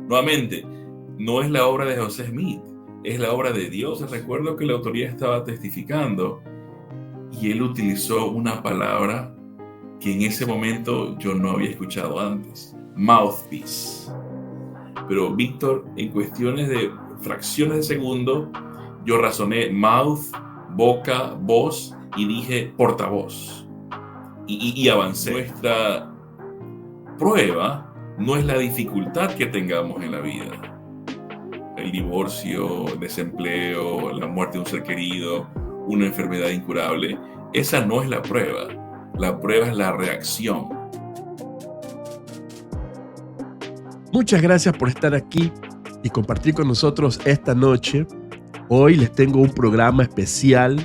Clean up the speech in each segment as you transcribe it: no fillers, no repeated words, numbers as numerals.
Nuevamente, no es la obra de José Smith, es la obra de Dios. Recuerdo que la autoridad estaba testificando y él utilizó una palabra que en ese momento yo no había escuchado antes: mouthpiece. Pero Víctor, en cuestiones de fracciones de segundo, yo razoné mouth, boca, voz, y dije portavoz. Y avancé. Nuestra prueba no es la dificultad que tengamos en la vida. El divorcio, el desempleo, la muerte de un ser querido, una enfermedad incurable. Esa no es la prueba. La prueba es la reacción. Muchas gracias por estar aquí y compartir con nosotros esta noche. Hoy les tengo un programa especial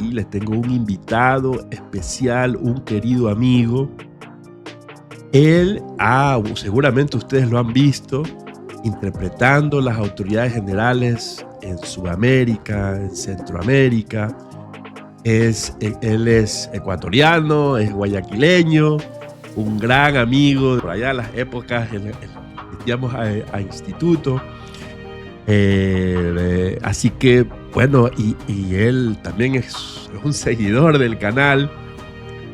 y les tengo un invitado especial, un querido amigo. Él, seguramente ustedes lo han visto, interpretando las autoridades generales en Sudamérica, en Centroamérica. Él es ecuatoriano, es guayaquileño, un gran amigo por allá en las épocas en que íbamos a instituto. Así que, bueno, y él también es un seguidor del canal,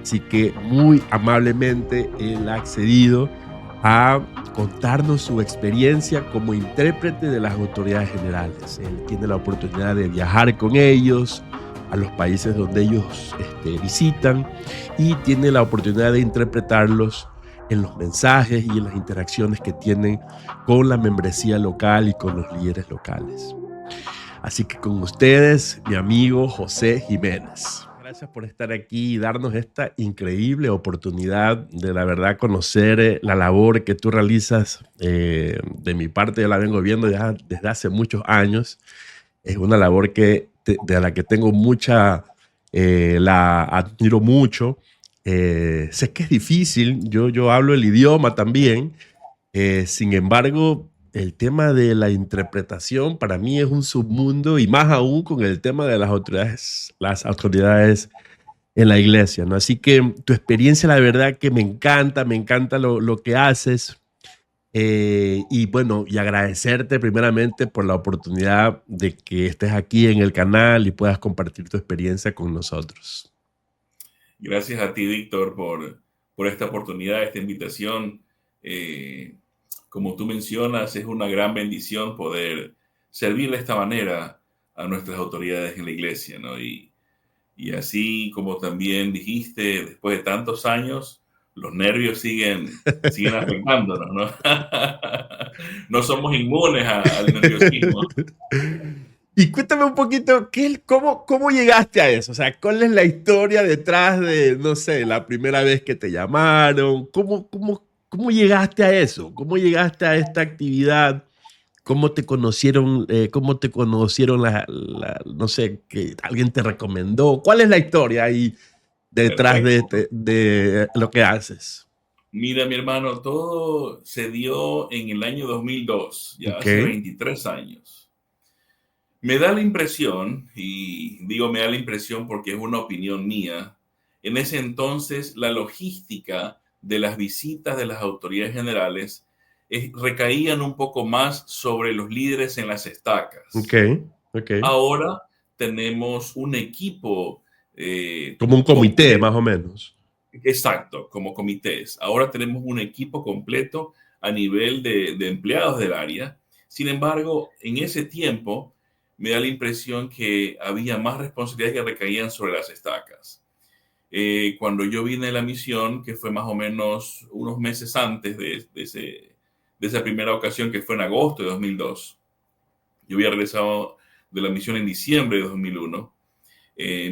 así que muy amablemente él ha accedido a contarnos su experiencia como intérprete de las autoridades generales. Él tiene la oportunidad de viajar con ellos a los países donde ellos visitan y tiene la oportunidad de interpretarlos en los mensajes y en las interacciones que tienen con la membresía local y con los líderes locales. Así que con ustedes, mi amigo José Jiménez. Gracias por estar aquí y darnos esta increíble oportunidad de, la verdad, conocer la labor que tú realizas. De mi parte, yo la vengo viendo ya desde hace muchos años. Es una labor de la que tengo la admiro mucho. Sé que es difícil, yo hablo el idioma también. Sin embargo, el tema de la interpretación para mí es un submundo, y más aún con el tema de las autoridades en la iglesia, ¿no? Así que tu experiencia, la verdad que me encanta lo que haces. Y bueno, y agradecerte primeramente por la oportunidad de que estés aquí en el canal y puedas compartir tu experiencia con nosotros. Gracias a ti, Víctor, por esta oportunidad, esta invitación. Como tú mencionas, es una gran bendición poder servir de esta manera a nuestras autoridades en la iglesia, ¿no? Y así como también dijiste, después de tantos años, los nervios siguen afectándonos, ¿no? No somos inmunes al nerviosismo. Y cuéntame un poquito, ¿cómo llegaste a eso? O sea, ¿cuál es la historia detrás de, no sé, la primera vez que te llamaron? ¿Cómo llegaste a eso? ¿Cómo llegaste a esta actividad? ¿Cómo te conocieron? No sé, que alguien te recomendó. ¿Cuál es la historia ahí detrás de lo que haces? Mira, mi hermano, todo se dio en el año 2002, ya hace 23 años. Me da la impresión, y digo me da la impresión porque es una opinión mía, en ese entonces la logística de las visitas de las autoridades generales recaían un poco más sobre los líderes en las estacas. Ahora tenemos un equipo. Como un comité, completo, más o menos. Exacto, como comités. Ahora tenemos un equipo completo a nivel de empleados del área. Sin embargo, en ese tiempo me da la impresión que había más responsabilidades que recaían sobre las estacas. Cuando yo vine a la misión, que fue más o menos unos meses antes de esa primera ocasión, que fue en agosto de 2002, yo había regresado de la misión en diciembre de 2001.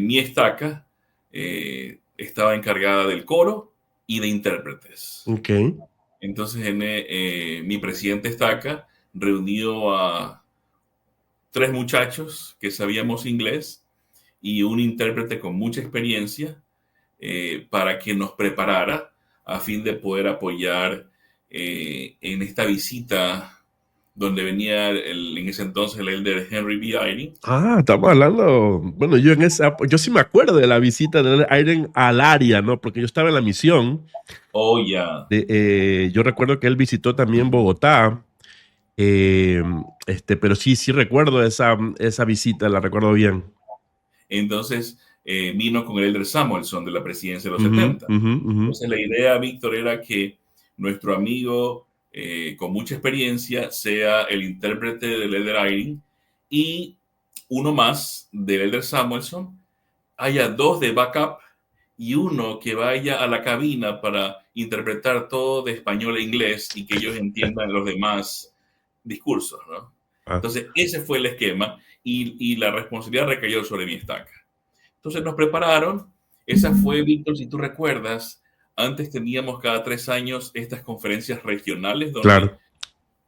Mi estaca estaba encargada del coro y de intérpretes. Entonces, mi presidente estaca reunió a 3 muchachos que sabíamos inglés y un intérprete con mucha experiencia para que nos preparara a fin de poder apoyar en esta visita donde venía en ese entonces el elder Henry B. Eyring. Estamos hablando, bueno, yo sí me acuerdo de la visita del Eyring al área, ¿no? Porque yo estaba en la misión. Oh, ya. Yo recuerdo que él visitó también Bogotá Eh, pero sí recuerdo esa visita, la recuerdo bien. Entonces vino con el Elder Samuelson de la presidencia de los Ujú, 70. ujú, ujú. Entonces la idea, Víctor, era que nuestro amigo con mucha experiencia sea el intérprete del Elder Eyring y uno más del Elder Samuelson, haya dos de backup y uno que vaya a la cabina para interpretar todo de español e inglés y que ellos entiendan los demás discursos, ¿no? Ah, Entonces, ese fue el esquema y la responsabilidad recayó sobre mi estaca. Entonces nos prepararon. Esa fue, Víctor, si tú recuerdas, antes teníamos cada 3 años estas conferencias regionales donde claro.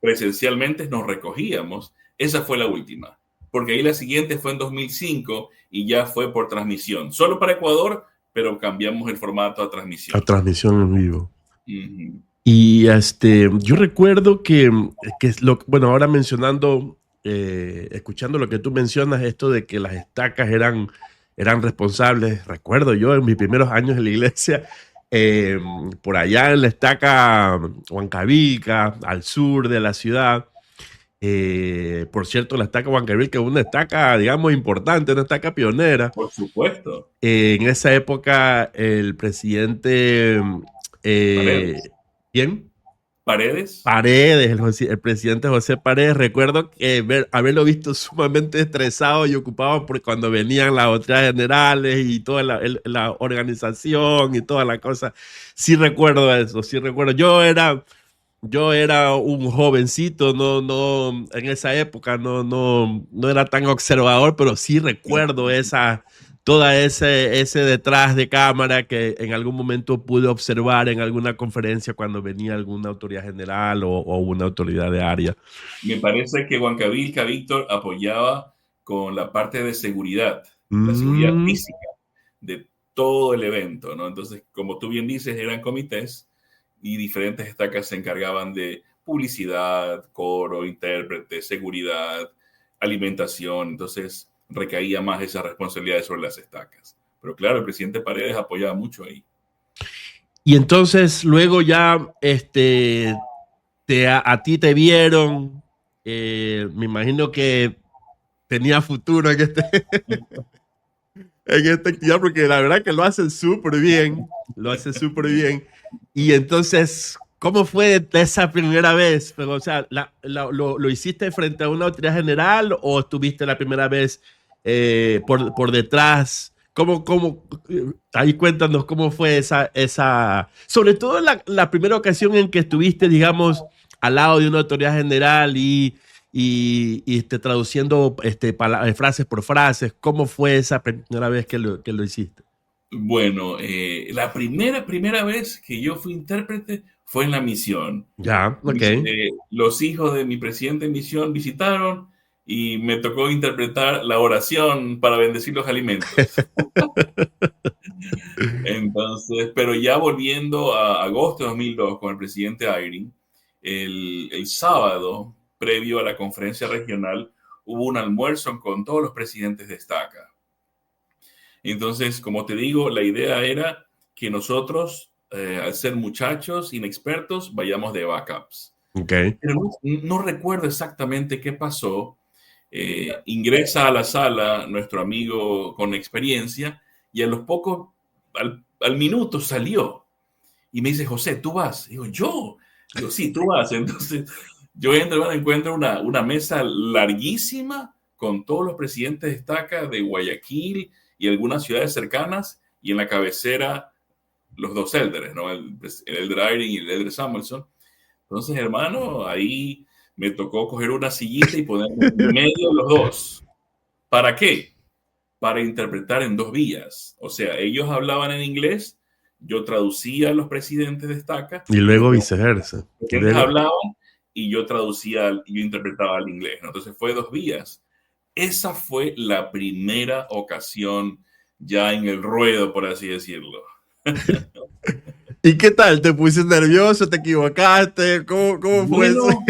presencialmente nos recogíamos. Esa fue la última, porque ahí la siguiente fue en 2005 y ya fue por transmisión, solo para Ecuador, pero cambiamos el formato a La transmisión. transmisión en vivo. Ujú. Y yo recuerdo bueno, ahora mencionando, escuchando lo que tú mencionas, esto de que las estacas eran responsables. Recuerdo yo en mis primeros años en la iglesia, eh, por allá en la estaca Huancavilca, al sur de la ciudad. Por cierto, la estaca Huancavilca es una estaca, digamos, importante, una estaca pionera. Por supuesto, En esa época, el presidente, eh, Paredes. ¿quién? Paredes, Paredes, el presidente José Paredes, recuerdo haberlo visto sumamente estresado y ocupado por cuando venían las otras generales y toda la organización y toda la cosa. Sí recuerdo eso, sí recuerdo. Yo era un jovencito, en esa época no era tan observador, pero sí recuerdo todo ese detrás de cámara que en algún momento pude observar en alguna conferencia cuando venía alguna autoridad general o una autoridad de área. me parece que Huancavilca, Víctor, apoyaba con la seguridad Mm, física de todo el evento, ¿no? Entonces, como tú bien dices, eran comités y diferentes estacas se encargaban de publicidad, coro, intérprete, seguridad, alimentación. Entonces, recaía más esa responsabilidad sobre las estacas. Pero claro, el presidente Paredes apoyaba mucho ahí. y entonces luego ya a ti te vieron, me imagino que tenía futuro en esta actividad, porque la verdad que lo hacen súper bien, lo hacen súper bien. Y entonces, ¿cómo fue esa primera vez? Pero, o sea, ¿lo hiciste frente a una autoridad general o estuviste la primera vez por detrás? Ahí cuéntanos cómo fue sobre todo la primera ocasión en que estuviste, digamos, al lado de una autoridad general y traduciendo frases por frases. ¿Cómo fue esa primera vez que lo hiciste? Bueno, la primera vez que yo fui intérprete fue en la misión. Ya, ok. Los hijos de mi presidente en misión visitaron y me tocó interpretar la oración para bendecir los alimentos. Entonces, pero ya volviendo a agosto de 2002 con el presidente Ayrin, el sábado, previo a la conferencia regional, hubo un almuerzo con todos los presidentes de estaca. Entonces, como te digo, la idea era que nosotros, al ser muchachos inexpertos, vayamos de backups. Ok. Pero no recuerdo exactamente qué pasó. Ingresa a la sala nuestro amigo con experiencia y a los pocos, al minuto salió y me dice, José, ¿tú vas? Digo, ¿yo? Digo, sí, tú vas. Entonces, yo entro, encuentro una mesa larguísima con todos los presidentes de estaca de Guayaquil y algunas ciudades cercanas y en la cabecera los dos élderes, ¿no? El elder Eyring y el elder Samuelson. Entonces, hermano, ahí me tocó coger una sillita y ponerme en medio los dos. ¿Para qué? Para interpretar en dos vías. O sea, ellos hablaban en inglés, yo traducía a los presidentes de estaca Y y luego después viceversa. los Y presidentes luego, hablaban y yo traducía y yo interpretaba al inglés, ¿no? Entonces fue dos vías. Esa fue la primera ocasión ya en el ruedo, por así decirlo. ¿Y qué tal? ¿Te pusiste nervioso? ¿Te equivocaste? ¿Cómo fue eso? Bueno,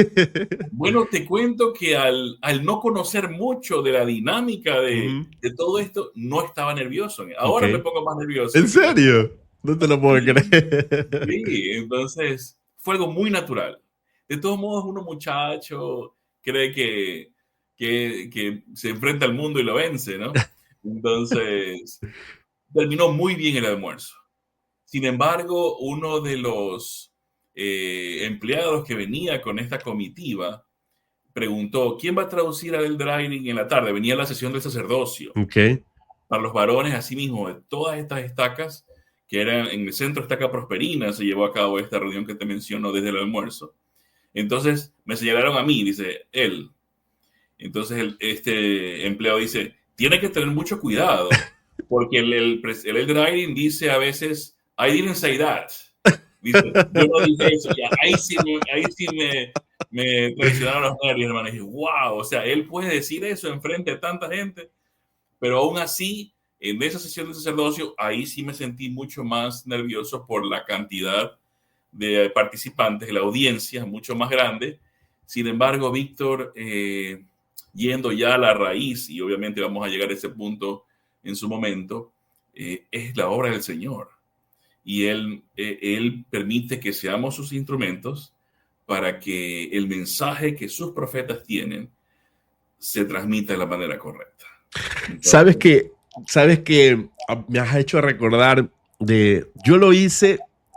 bueno, te cuento que al no conocer mucho de la dinámica Ujú. de todo esto, no estaba nervioso. Ok. Ahora me pongo más nervioso, ¿En fíjate. serio? No te lo puedo creer. Sí, entonces fue algo muy natural. de todos modos uno muchacho cree que se enfrenta al mundo y lo vence, ¿no? Entonces, terminó muy bien el almuerzo. Sin embargo, uno de los empleados que venía con esta comitiva preguntó, ¿quién va a traducir a El Driving en la tarde? Venía la sesión del sacerdocio. Ok. Para los varones, así mismo, de todas estas estacas, que eran en el centro Estaca Prosperina, se llevó a cabo esta reunión que te menciono desde el almuerzo. Entonces, me señalaron a mí, dice él. Entonces, este empleado dice, tiene que tener mucho cuidado, porque el driving dice a veces, I didn't say that. Dice, yo no dije eso. Ya, ahí sí me traicionaron los nervios, hermano. Y dije, wow, o sea, él puede decir eso enfrente de tanta gente, pero aún así, en esa sesión de sacerdocio, ahí sí me sentí mucho más nervioso por la cantidad de participantes, la audiencia mucho más grande. Sin embargo, Víctor, yendo ya a la raíz, y obviamente vamos a llegar a ese punto en su momento, es la obra del Señor. Y él permite que seamos sus instrumentos para que el mensaje que sus profetas tienen se transmita de la manera correcta. Entonces, Sabes que me has hecho recordar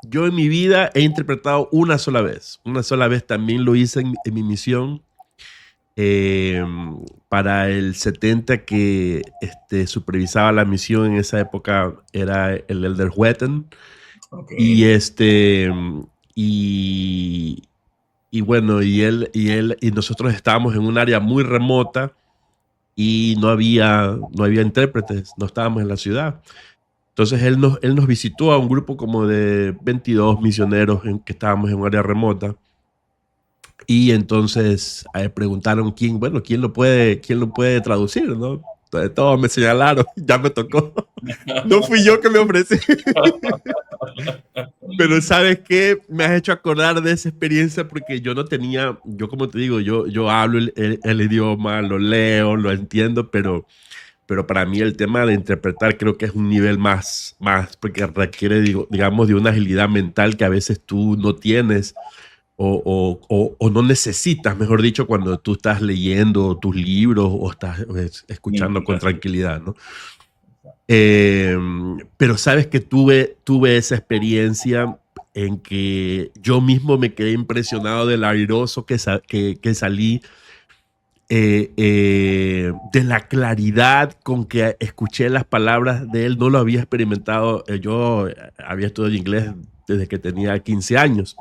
yo en mi vida he interpretado una sola vez también lo hice en mi misión eh, para el 70 que supervisaba la misión en esa época era el Elder Hueten y okay. y, y bueno, y él y nosotros estábamos en un área muy remota y no había intérpretes, no estábamos en la ciudad. Entonces él nos visitó a un grupo como de 22 misioneros que estábamos en un área remota. Y entonces preguntaron quién lo puede traducir, ¿no? Entonces, todos me señalaron, ya me tocó. No fui yo que me ofrecí. Pero ¿sabes qué? Me has hecho acordar de esa experiencia porque yo como te digo, yo hablo el idioma, lo leo, lo entiendo, pero para mí el tema de interpretar creo que es un nivel más porque requiere, digamos, de una agilidad mental que a veces tú no tienes o no necesitas, mejor dicho, cuando tú estás leyendo tus libros o estás escuchando con tranquilidad, ¿no? Eh, pero sabes que tuve esa experiencia en que yo mismo me quedé impresionado del airoso que salí, de la claridad con que escuché las palabras de él. No lo había experimentado. Yo había estudiado inglés desde que tenía 15 años.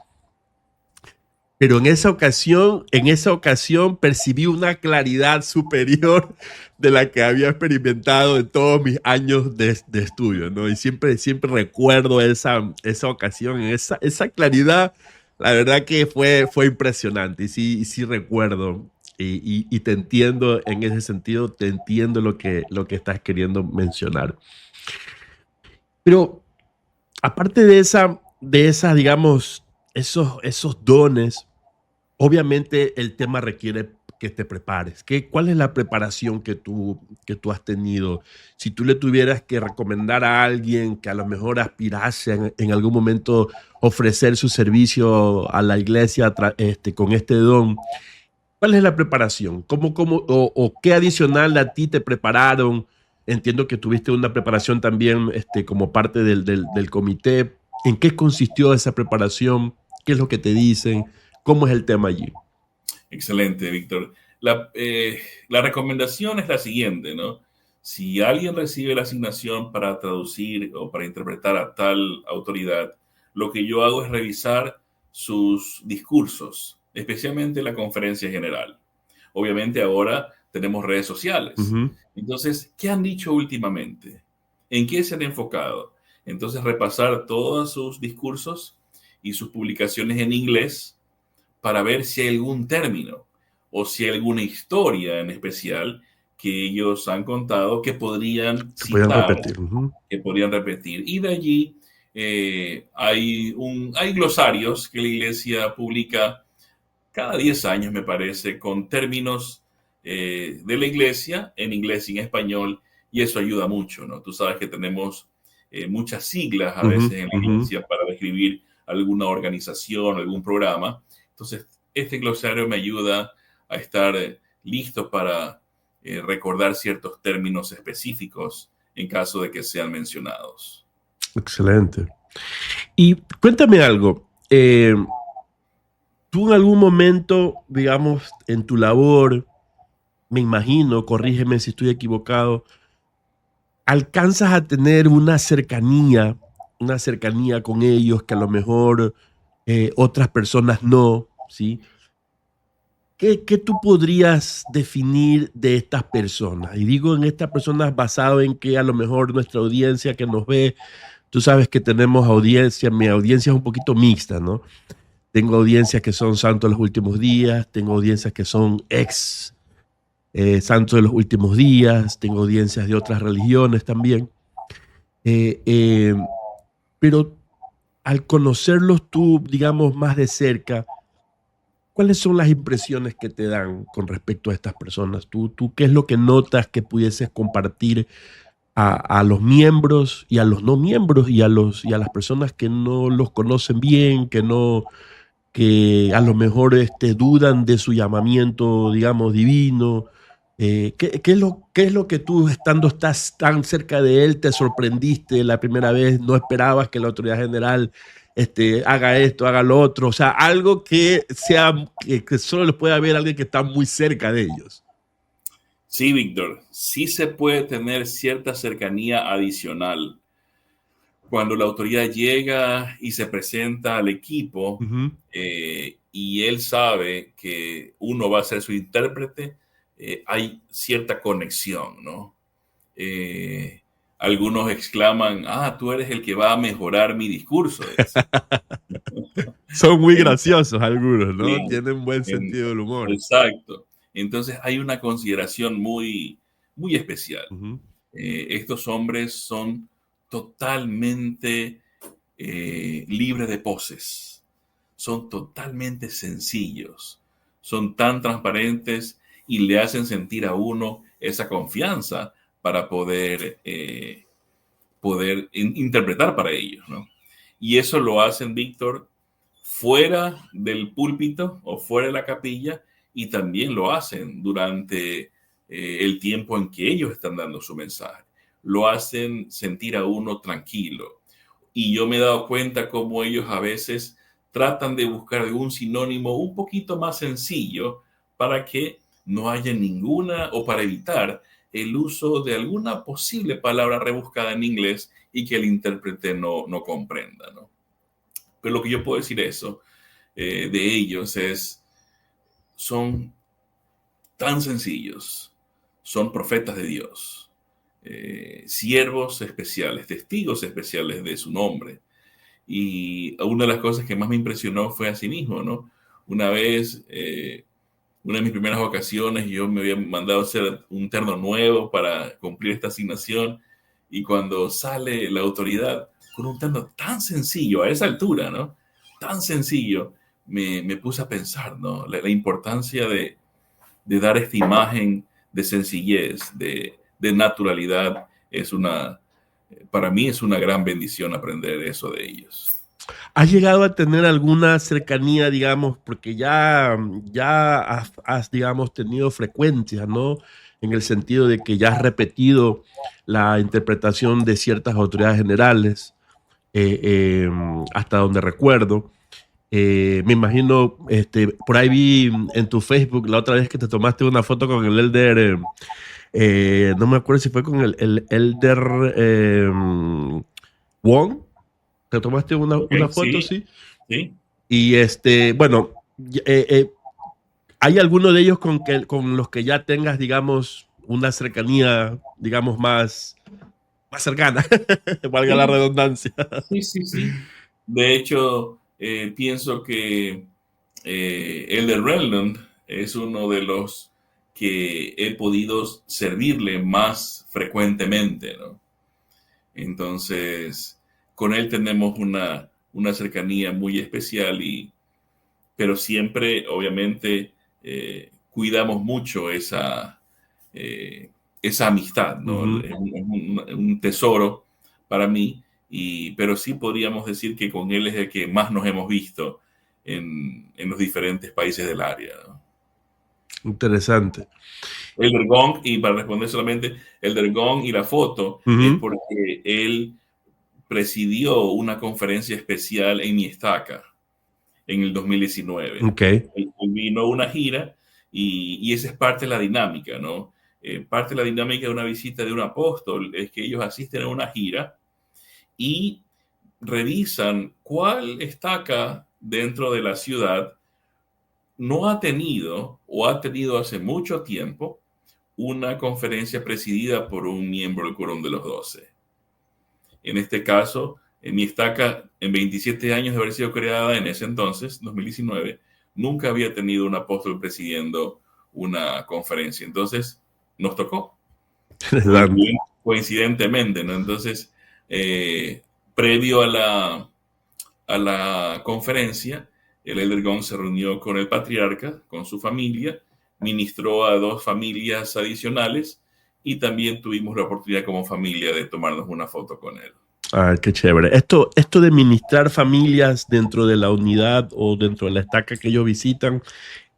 Pero en esa ocasión percibí una claridad superior de la que había experimentado en todos mis años de estudio, ¿no? Y siempre recuerdo esa ocasión, esa claridad, la verdad que fue impresionante. Y sí recuerdo, y te entiendo en ese sentido, te entiendo lo que estás queriendo mencionar. Pero aparte de esa, digamos, esos dones. Obviamente el tema requiere que te prepares. ¿Cuál es la preparación que tú has tenido? Si tú le tuvieras que recomendar a alguien que a lo mejor aspirase en algún momento ofrecer su servicio a la iglesia con este don, ¿cuál es la preparación? ¿O qué adicional a ti te prepararon? Entiendo que tuviste una preparación también como parte del comité. ¿En qué consistió esa preparación? ¿Qué es lo que te dicen? ¿Cómo es el tema allí? Excelente, Víctor. La recomendación es la siguiente, ¿no? Si alguien recibe la asignación para traducir o para interpretar a tal autoridad, lo que yo hago es revisar sus discursos, especialmente la conferencia general. Obviamente ahora tenemos redes sociales. Ujú. Entonces, ¿qué han dicho últimamente? ¿En qué se han enfocado? Entonces, repasar todos sus discursos y sus publicaciones en inglés para ver si hay algún término o si hay alguna historia en especial que ellos han contado que podrían Que puedan citar, repetir. Ujú. que podrían repetir. Y de allí hay glosarios que la iglesia publica cada 10 años, me parece, con términos de la iglesia en inglés y en español, y eso ayuda mucho, ¿no? Tú sabes que tenemos muchas siglas a Ujú, veces en la ujú. iglesia para describir alguna organización, algún programa. Entonces, este glosario me ayuda a estar listo para recordar ciertos términos específicos en caso de que sean mencionados. Excelente. Y cuéntame algo. Tú en algún momento, digamos, en tu labor, me imagino, corrígeme si estoy equivocado, alcanzas a tener una cercanía con ellos que a lo mejor otras personas no, ¿sí? ¿Qué tú podrías definir de estas personas? Y digo en estas personas basado en que a lo mejor nuestra audiencia que nos ve, tú sabes que tenemos audiencia, mi audiencia es un poquito mixta, ¿no? Tengo audiencias que son santos de los últimos días, tengo audiencias que son santos de los últimos días, tengo audiencias de otras religiones también. Eh, eh, pero al conocerlos tú, digamos, más de cerca, ¿cuáles son las impresiones que te dan con respecto a estas personas? ¿Tú qué es lo que notas que pudieses compartir a los miembros y a los no miembros y a las personas que no los conocen bien, que a lo mejor dudan de su llamamiento, digamos, divino? ¿Qué es lo que tú, estás tan cerca de él, te sorprendiste la primera vez, no esperabas que la autoridad general haga esto, haga lo otro? O sea, algo que solo le puede ver alguien que está muy cerca de ellos. Sí, Víctor, sí se puede tener cierta cercanía adicional. Cuando la autoridad llega y se presenta al equipo y él sabe que uno va a ser su intérprete, hay cierta conexión, ¿no? Algunos exclaman, tú eres el que va a mejorar mi discurso. Son muy graciosos algunos, ¿no? Sí, Tienen buen sentido del humor. exacto. Entonces hay una consideración muy, muy especial. Estos hombres son totalmente libres de poses, son totalmente sencillos, son tan transparentes y le hacen sentir a uno esa confianza para poder interpretar para ellos, ¿no? Y eso lo hacen, Víctor, fuera del púlpito o fuera de la capilla, y también lo hacen durante el tiempo en que ellos están dando su mensaje. Lo hacen sentir a uno tranquilo. Y yo me he dado cuenta cómo ellos a veces tratan de buscar algún sinónimo un poquito más sencillo para que no haya ninguna, o para evitar el uso de alguna posible palabra rebuscada en inglés y que el intérprete no comprenda, ¿no? Pero lo que yo puedo decir de ellos son tan sencillos, son profetas de Dios, siervos especiales, testigos especiales de su nombre. Y una de las cosas que más me impresionó fue a sí mismo, ¿no? Una vez, una de mis primeras ocasiones, yo me había mandado a hacer un terno nuevo para cumplir esta asignación, y cuando sale la autoridad con un terno tan sencillo a esa altura, ¿no? Tan sencillo, me puse a pensar, ¿no? La importancia de dar esta imagen de sencillez, de naturalidad, para mí es una gran bendición aprender eso de ellos. ¿Has llegado a tener alguna cercanía, digamos, porque ya has, digamos, tenido frecuencia, ¿no? En el sentido de que ya has repetido la interpretación de ciertas autoridades generales, hasta donde recuerdo. Me imagino, por ahí vi en tu Facebook la otra vez que te tomaste una foto con el elder, no me acuerdo si fue con el elder Wong. ¿Te tomaste una foto? Sí, sí. Y bueno, ¿hay alguno de ellos con los que ya tengas, digamos, una cercanía, digamos, más cercana? Valga la redundancia. Sí. De hecho, pienso que Elder Redland es uno de los que he podido servirle más frecuentemente, ¿no? Entonces, con él tenemos una cercanía muy especial, pero siempre, obviamente, cuidamos mucho esa amistad, ¿no? Es un tesoro para mí, pero sí podríamos decir que con él es el que más nos hemos visto en los diferentes países del área, ¿no? Interesante. Elder Gong, y para responder solamente, Elder Gong y la foto es Ujú. porque él presidió una conferencia especial en Miestaca en el 2019. Ok. Él vino a una gira y esa es parte de la dinámica, ¿no? Parte de la dinámica de una visita de un apóstol es que ellos asisten a una gira y revisan cuál estaca dentro de la ciudad no ha tenido o ha tenido hace mucho tiempo una conferencia presidida por un miembro del Quórum de los 12. En este caso, en mi estaca, en 27 años de haber sido creada en ese entonces, 2019, nunca había tenido un apóstol presidiendo una conferencia. Entonces, nos tocó, Interesante. coincidentemente, ¿no? Entonces, previo a la conferencia, el Elder Gong se reunió con el patriarca, con su familia, ministró a 2 familias adicionales y también tuvimos la oportunidad como familia de tomarnos una foto con él. Ah, qué chévere. Esto de ministrar familias dentro de la unidad o dentro de la estaca que ellos visitan,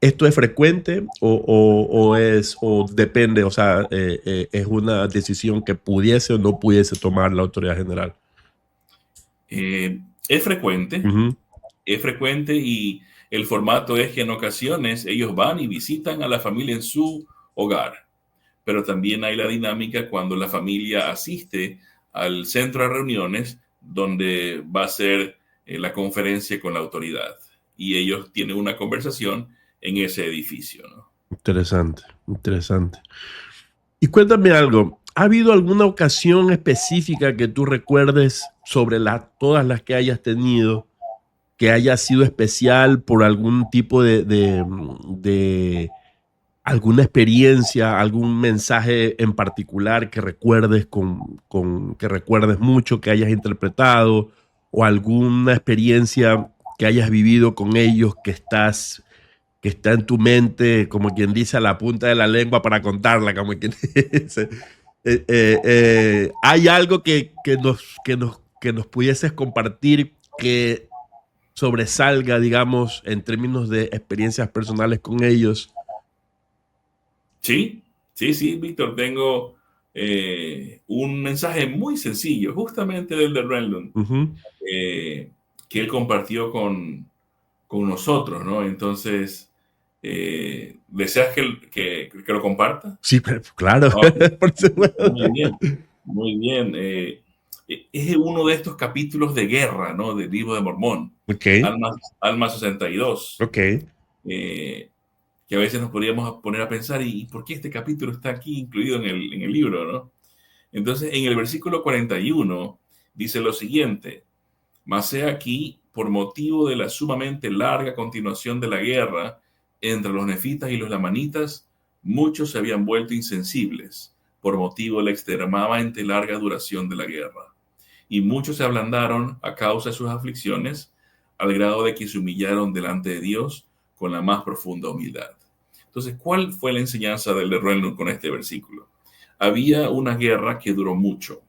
¿esto es frecuente o depende? O sea, ¿es una decisión que pudiese o no pudiese tomar la autoridad general? Eh, es frecuente, Ujú. es frecuente y el formato es que en ocasiones ellos van y visitan a la familia en su hogar, pero también hay la dinámica cuando la familia asiste al centro de reuniones donde va a ser la conferencia con la autoridad y ellos tienen una conversación en ese edificio, ¿no? Interesante, interesante. Y cuéntame algo, ¿ha habido alguna ocasión específica que tú recuerdes sobre todas las que hayas tenido, que haya sido especial por algún tipo de alguna experiencia, algún mensaje en particular que recuerdes que recuerdes mucho, que hayas interpretado, o alguna experiencia que hayas vivido con ellos que está en tu mente, como quien dice, a la punta de la lengua para contarla, como quien dice? ¿Hay algo que nos pudieses compartir que sobresalga, digamos, en términos de experiencias personales con ellos? Sí, sí, sí, Víctor, tengo un mensaje muy sencillo, justamente del de Renlund, Ujú. eh, que él compartió con nosotros, ¿no? Entonces, ¿deseas que lo comparta? Sí, pero, claro, Ok, por supuesto. muy bien, muy bien. Es uno de estos capítulos de guerra, ¿no? Del libro de Mormón, Ok, Alma 62, ok. eh, que a veces nos podríamos poner a pensar, ¿y por qué este capítulo está aquí incluido en el libro, ¿no? Entonces, en el versículo 41 dice lo siguiente: mas he aquí, por motivo de la sumamente larga continuación de la guerra entre los nefitas y los lamanitas, muchos se habían vuelto insensibles por motivo de la extremadamente larga duración de la guerra. Y muchos se ablandaron a causa de sus aflicciones, al grado de que se humillaron delante de Dios con la más profunda humildad. Entonces, ¿cuál fue la enseñanza del de Renlund con este versículo? Había una guerra que duró mucho.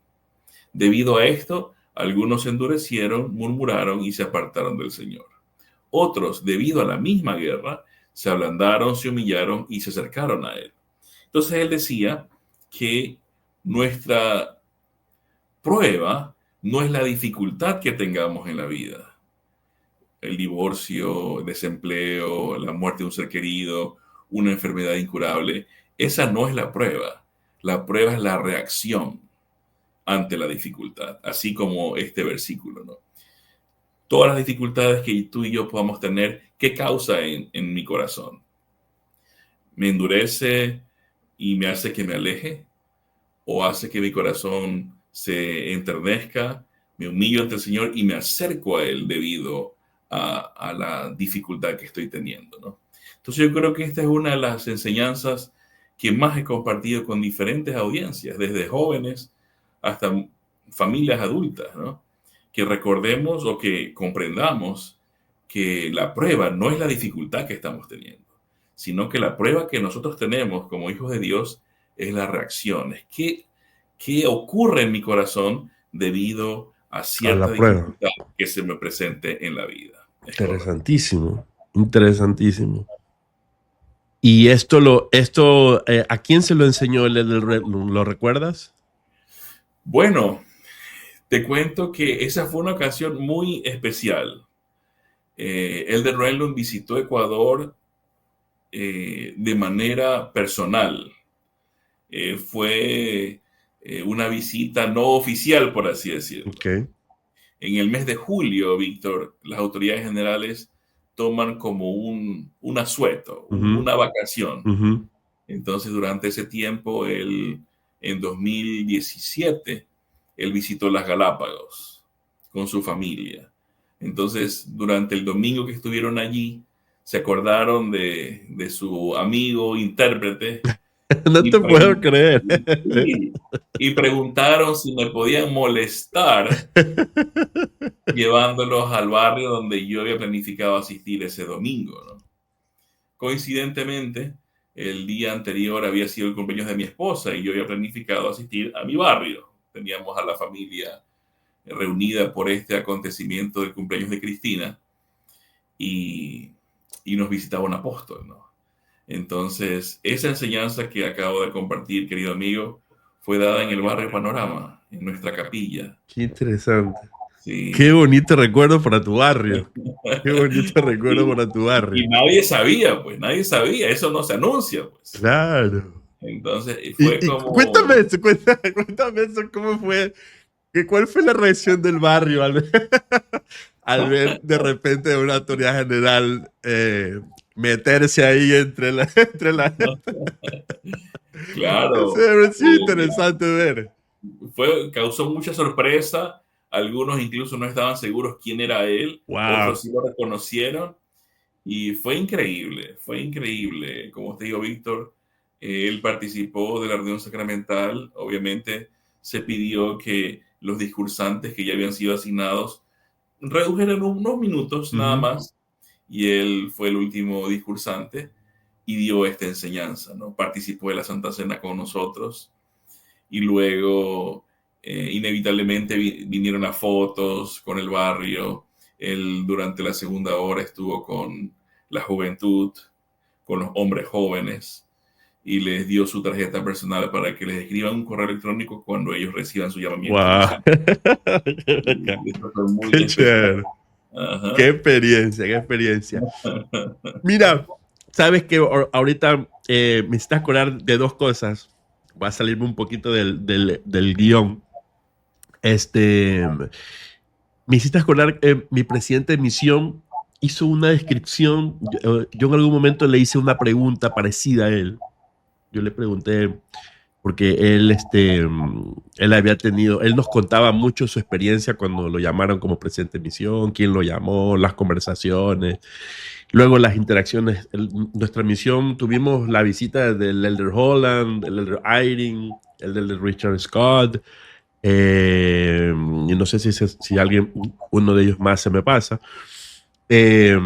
Debido a esto, algunos se endurecieron, murmuraron y se apartaron del Señor. Otros, debido a la misma guerra, se ablandaron, se humillaron y se acercaron a Él. Entonces él decía que nuestra prueba no es la dificultad que tengamos en la vida. El divorcio, el desempleo, la muerte de un ser querido, una enfermedad incurable. Esa no es la prueba. La prueba es la reacción ante la dificultad, así como este versículo, ¿no? Todas las dificultades que tú y yo podamos tener, ¿qué causa en mi corazón? ¿Me endurece y me hace que me aleje? ¿O hace que mi corazón se enternezca, me humillo ante el Señor y me acerco a Él debido a la dificultad que estoy teniendo, ¿no? Entonces yo creo que esta es una de las enseñanzas que más he compartido con diferentes audiencias, desde jóvenes hasta familias adultas, ¿no? Que recordemos o que comprendamos que la prueba no es la dificultad que estamos teniendo, sino que la prueba que nosotros tenemos como hijos de Dios es las reacciones. ¿Qué ocurre en mi corazón debido a A la cierta prueba. dificultad que se me presente en la vida? Es correcto. Interesantísimo, interesantísimo. Y ¿a quién se lo enseñó el Elder Redlund? ¿Lo recuerdas? Bueno, te cuento que esa fue una ocasión muy especial. Elder Renlund visitó Ecuador de manera personal. Fue una visita no oficial, por así decirlo. Ok. En el mes de julio, Víctor, las autoridades generales toman como un asueto, Ujú, una vacación. ujú. Entonces, durante ese tiempo, en 2017, él visitó las Galápagos con su familia. Entonces, durante el domingo que estuvieron allí, se acordaron de su amigo intérprete No y, te puedo creer. sí, y preguntaron si me podían molestar llevándolos al barrio donde yo había planificado asistir ese domingo, ¿no? Coincidentemente, el día anterior había sido el cumpleaños de mi esposa y yo había planificado asistir a mi barrio. Teníamos a la familia reunida por este acontecimiento del cumpleaños de Cristina y, y nos visitaba un apóstol, ¿no? Entonces, esa enseñanza que acabo de compartir, querido amigo, fue dada en el barrio Panorama, en nuestra capilla. Qué interesante. Qué Sí. bonito recuerdo para tu barrio. Qué bonito recuerdo Y, para tu y barrio. nadie sabía, pues, nadie sabía, eso no se anuncia, pues. Claro. Entonces, fue Y cuéntame como, eso, cuéntame eso, ¿cómo fue? ¿Cuál fue la reacción del barrio al ver de repente a una autoridad general meterse ahí entre la, entre la... Eso claro, debe ser interesante ver. causó mucha sorpresa. Algunos incluso no estaban seguros quién era él, Wow. otros sí lo reconocieron. Y fue increíble, fue increíble. Como te digo, Víctor, él participó de la reunión sacramental. Obviamente se pidió que los discursantes que ya habían sido asignados redujeran unos minutos nada Ujú. más. Y él fue el último discursante y dio esta enseñanza, ¿no? Participó de la Santa Cena con nosotros y luego inevitablemente vinieron las fotos con el barrio. Él durante la segunda hora estuvo con la juventud, con los hombres jóvenes y les dio su tarjeta personal para que les escriban un correo electrónico cuando ellos reciban su llamamiento Wow. misionero. Y eso fue muy Qué especial. chévere. Qué Ajá. experiencia, qué experiencia. Mira, sabes que ahorita me hiciste acordar de dos cosas. Va a salirme un poquito del guión. Este, Me hiciste acordar que mi presidente de misión hizo una descripción. Yo en algún momento le hice una pregunta parecida a él. Yo le pregunté, porque él había tenido, él nos contaba mucho su experiencia cuando lo llamaron como presidente de misión, quién lo llamó, las conversaciones, luego las interacciones. Nuestra misión tuvimos la visita del Elder Holland, el Elder Eyring, el Elder Richard Scott, y no sé si alguien, uno de ellos más se me pasa. Eh,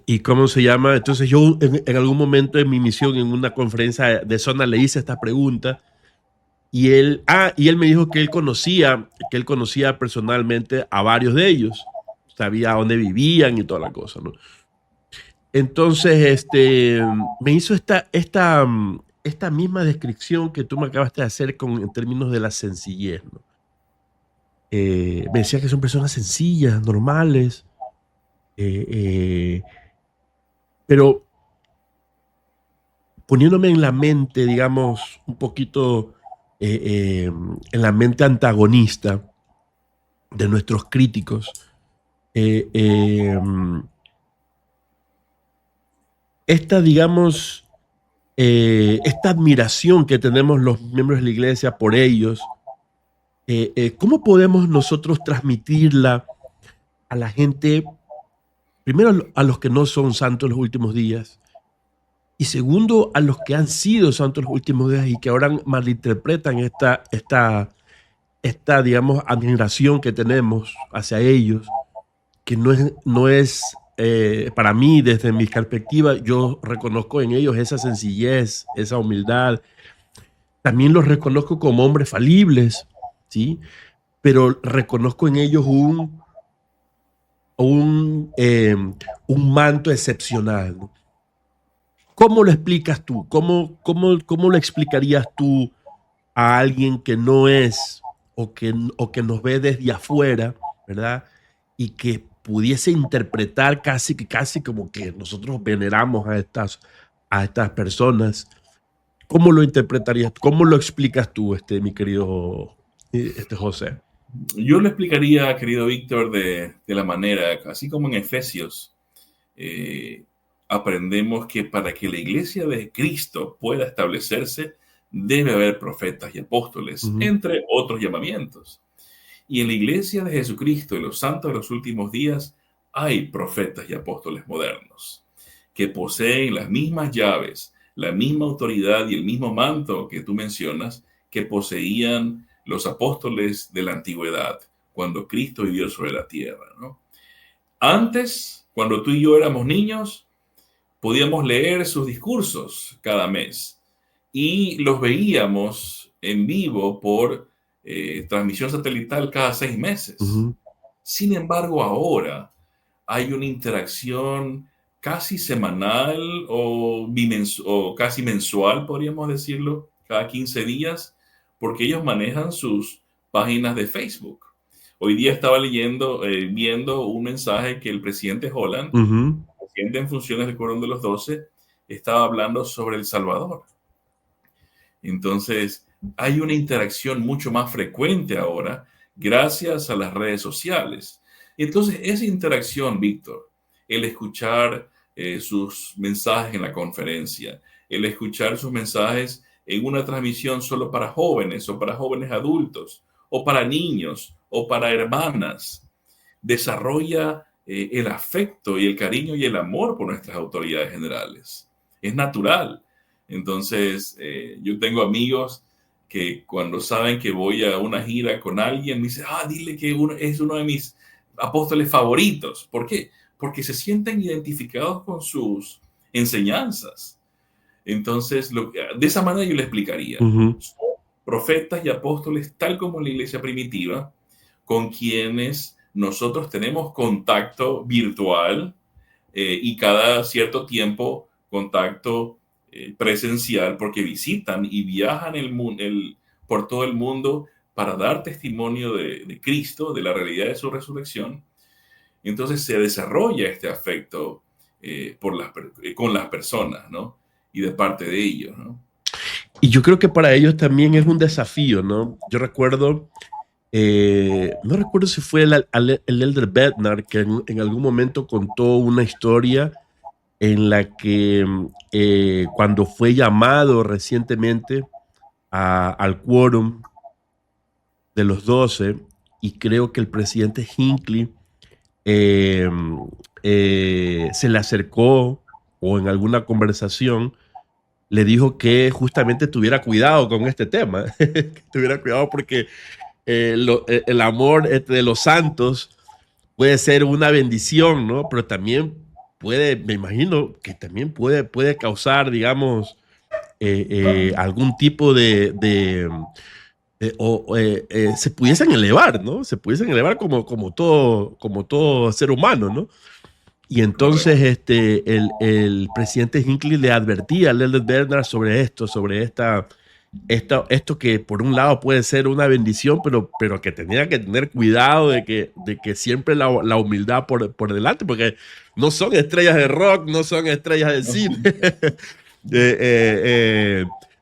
¿Y cómo se llama? Entonces yo en algún momento en mi misión, en una conferencia de zona, le hice esta pregunta y él me dijo que él conocía personalmente a varios de ellos, sabía dónde vivían y toda la cosa, ¿no? Entonces, me hizo esta misma descripción que tú me acabaste de hacer en términos de la sencillez, ¿no? Me decía que son personas sencillas, normales, eh, eh, pero poniéndome en la mente, digamos, un poquito en la mente antagonista de nuestros críticos, eh, eh, digamos, esta admiración que tenemos los miembros de la iglesia por ellos, ¿cómo podemos nosotros transmitirla a la gente, primero a los que no son santos los últimos días, y segundo a los que han sido santos los últimos días y que ahora malinterpretan esta, digamos, admiración que tenemos hacia ellos, que no es para mí, desde mi perspectiva, yo reconozco en ellos esa sencillez, esa humildad. También los reconozco como hombres falibles, ¿sí? Pero reconozco en ellos un manto excepcional, ¿no? ¿Cómo lo explicas tú? ¿Cómo lo explicarías tú a alguien que no es o que nos ve desde afuera, ¿verdad? Y que pudiese interpretar casi como que nosotros veneramos a estas personas? ¿Cómo lo interpretarías? ¿Cómo lo explicas tú, mi querido José? Yo lo explicaría, querido Víctor, de la manera, así como en Efesios, eh, aprendemos que para que la iglesia de Cristo pueda establecerse, debe haber profetas y apóstoles, Ujú, entre otros llamamientos. Y en la iglesia de Jesucristo y los santos de los últimos días hay profetas y apóstoles modernos que poseen las mismas llaves, la misma autoridad y el mismo manto que tú mencionas que poseían los apóstoles de la antigüedad cuando Cristo vivió sobre la tierra, ¿no? Antes, cuando tú y yo éramos niños, podíamos leer sus discursos cada mes y los veíamos en vivo por transmisión satelital cada 6 meses. ujú, Sin embargo, ahora hay una interacción casi semanal o casi mensual, podríamos decirlo, cada 15 días, porque ellos manejan sus páginas de Facebook. Hoy día estaba viendo un mensaje que el presidente Holland, ujú, presidente en funciones del Cordón de los 12, estaba hablando sobre El Salvador. Entonces, hay una interacción mucho más frecuente ahora gracias a las redes sociales. Entonces, esa interacción, Víctor, el escuchar sus mensajes en la conferencia, el escuchar sus mensajes en una transmisión solo para jóvenes o para jóvenes adultos o para niños o para hermanas, desarrolla el afecto y el cariño y el amor por nuestras autoridades generales. Es natural. Entonces, yo tengo amigos que cuando saben que voy a una gira con alguien, me dicen, dile que es uno de mis apóstoles favoritos. ¿Por qué? Porque se sienten identificados con sus enseñanzas. Entonces, de esa manera yo le explicaría. ujú. Son profetas y apóstoles, tal como en la iglesia primitiva, con quienes nosotros tenemos contacto virtual y cada cierto tiempo contacto presencial porque visitan y viajan por todo el mundo para dar testimonio de Cristo, de la realidad de su resurrección. Entonces se desarrolla este afecto con las personas, ¿no? Y de parte de ellos, ¿no? Y yo creo que para ellos también es un desafío, ¿no? Yo recuerdo, no recuerdo si fue el Elder Bednar que en algún momento contó una historia en la que cuando fue llamado recientemente al quórum de los 12, y creo que el presidente Hinckley eh, se le acercó o en alguna conversación le dijo que justamente tuviera cuidado con este tema, que tuviera cuidado porque el amor de los santos puede ser una bendición, ¿no? Pero también me imagino que también puede causar, digamos, algún tipo se pudiesen elevar, ¿no? Se pudiesen elevar como todo ser humano, ¿no? Y entonces Correcto. el presidente Hinckley le advertía a Elder Bernard sobre esto que por un lado puede ser una bendición, pero que tenía que tener cuidado de que siempre la humildad por delante, porque no son estrellas de rock, no son estrellas de cine.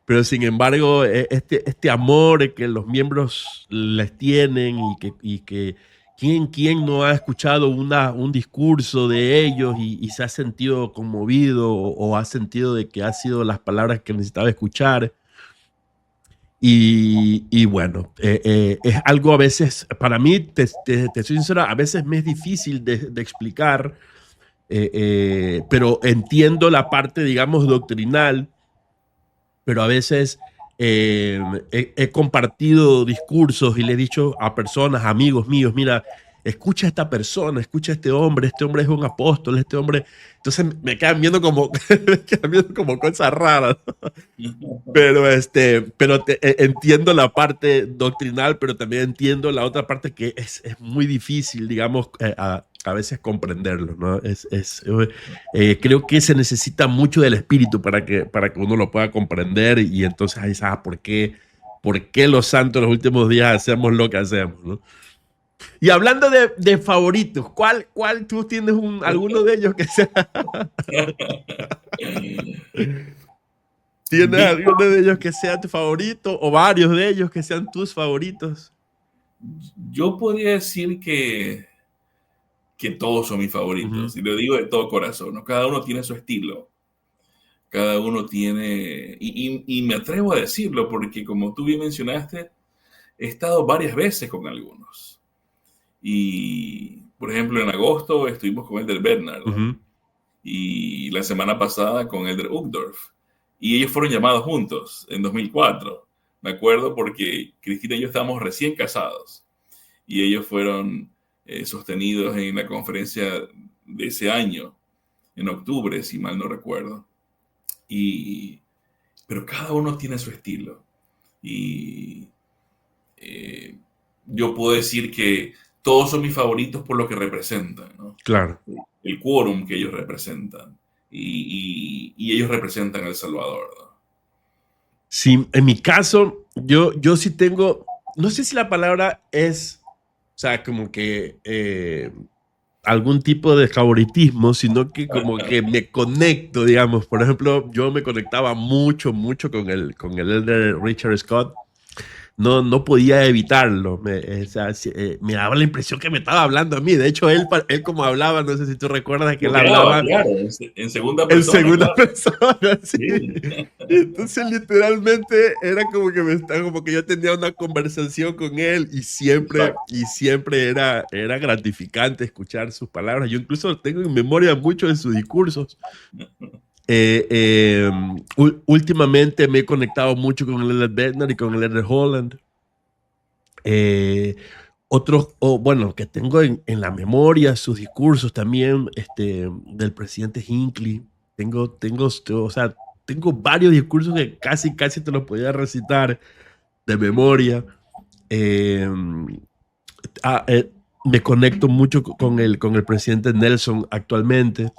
Pero sin embargo, este amor que los miembros les tienen y que ¿quién no ha escuchado un discurso de ellos y se ha sentido conmovido o ha sentido de que ha sido las palabras que necesitaba escuchar? Y bueno, es algo a veces, para mí, te soy sincero, a veces me es difícil de explicar, pero entiendo la parte, digamos, doctrinal, pero a veces he compartido discursos y le he dicho a personas, amigos míos, mira, escucha a esta persona, escucha a este hombre es un apóstol, este hombre. Entonces me quedan viendo como, me quedan viendo como cosas raras. Pero, entiendo la parte doctrinal, pero también entiendo la otra parte que es muy difícil, digamos, a veces comprenderlo, ¿no? Creo que se necesita mucho del espíritu para que uno lo pueda comprender y entonces ahí sabes por qué los santos en los últimos días hacemos lo que hacemos, ¿no? Y hablando de favoritos, ¿cuál tú tienes alguno de ellos que sea? ¿Tienes alguno de ellos que sea tu favorito o varios de ellos que sean tus favoritos? Yo podría decir que todos son mis favoritos, y lo digo de todo corazón, ¿no? Cada uno tiene su estilo, cada uno tiene, y me atrevo a decirlo porque como tú bien mencionaste, he estado varias veces con algunos. Y, por ejemplo, en agosto estuvimos con Elder Bernard, ¿no? Y la semana pasada con Elder Uchtdorf. Y ellos fueron llamados juntos en 2004. Me acuerdo porque Cristina y yo estábamos recién casados. Y ellos fueron sostenidos en la conferencia de ese año, en octubre, si mal no recuerdo. Pero cada uno tiene su estilo. Y yo puedo decir que todos son mis favoritos por lo que representan, ¿no? Claro. El quórum que ellos representan. Y ellos representan a El Salvador, ¿no? Sí, en mi caso, yo sí tengo, no sé si la palabra es, o sea, como que algún tipo de favoritismo, sino que como que me conecto, digamos. Por ejemplo, yo me conectaba mucho con el elder Richard Scott. No podía evitarlo. Me daba la impresión que me estaba hablando a mí. De hecho, él como hablaba, no sé si tú recuerdas que él hablaba. Claro, en segunda persona. En segunda claro. persona, sí. Entonces, literalmente, era como que yo tenía una conversación con él y siempre era gratificante escuchar sus palabras. Yo incluso tengo en memoria muchos de sus discursos. Últimamente me he conectado mucho con el Elder Bernard y con el Elder Holland. Otros, bueno, que tengo en la memoria sus discursos también, del presidente Hinckley. Tengo varios discursos que casi te los podía recitar de memoria. Me conecto mucho con el presidente Nelson actualmente.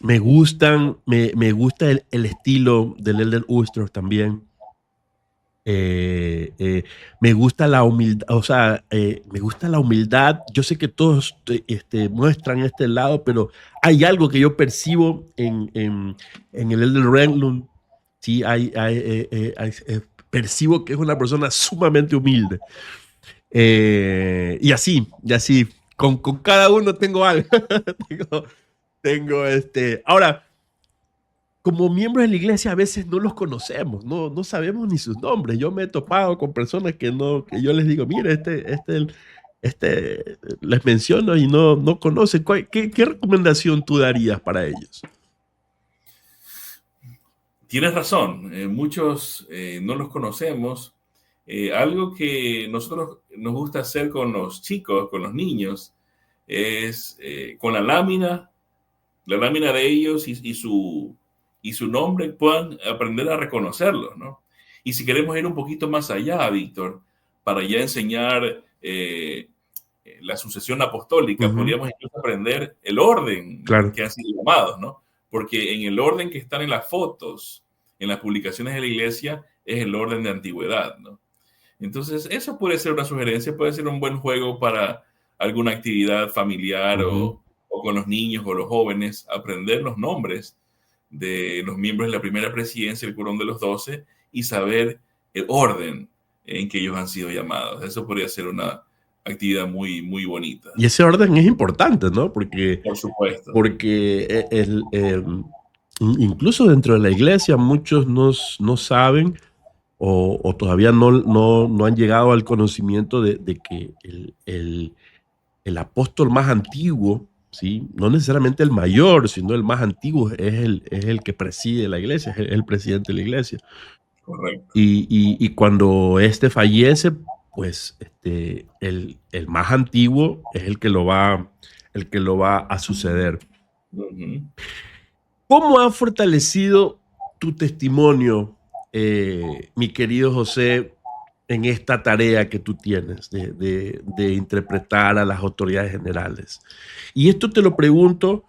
Me gusta el estilo del Elder Uchtdorf también. Me gusta la humildad, me gusta la humildad. Yo sé que todos muestran este lado, pero hay algo que yo percibo en el Elder Renlund. Sí, percibo que es una persona sumamente humilde. Y así, con cada uno tengo algo. Ahora, como miembros de la iglesia a veces no los conocemos, no sabemos ni sus nombres. Yo me he topado con personas que yo les digo, mire, les menciono y no conocen. ¿Qué recomendación tú darías para ellos? Tienes razón, muchos no los conocemos. Algo que nosotros nos gusta hacer con los chicos, con los niños, es con la lámina de ellos y su nombre puedan aprender a reconocerlos, ¿no? Y si queremos ir un poquito más allá, Víctor, para ya enseñar la sucesión apostólica, podríamos incluso aprender el orden que han sido llamados, ¿no? Porque en el orden que están en las fotos, en las publicaciones de la iglesia, es el orden de antigüedad, ¿no? Entonces, eso puede ser una sugerencia, puede ser un buen juego para alguna actividad familiar o con los niños o los jóvenes, aprender los nombres de los miembros de la primera presidencia, el quórum de los 12, y saber el orden en que ellos han sido llamados. Eso podría ser una actividad muy, muy bonita. Y ese orden es importante, ¿no? Porque, por supuesto. Porque incluso dentro de la iglesia muchos no saben o todavía no han llegado al conocimiento de que el apóstol más antiguo, ¿sí? No necesariamente el mayor, sino el más antiguo es el que preside la iglesia, es el presidente de la iglesia. Correcto. Y cuando fallece, pues el más antiguo es el que lo va a suceder. Ujú. ¿Cómo ha fortalecido tu testimonio, mi querido José, en esta tarea que tú tienes de interpretar a las autoridades generales? Y esto te lo pregunto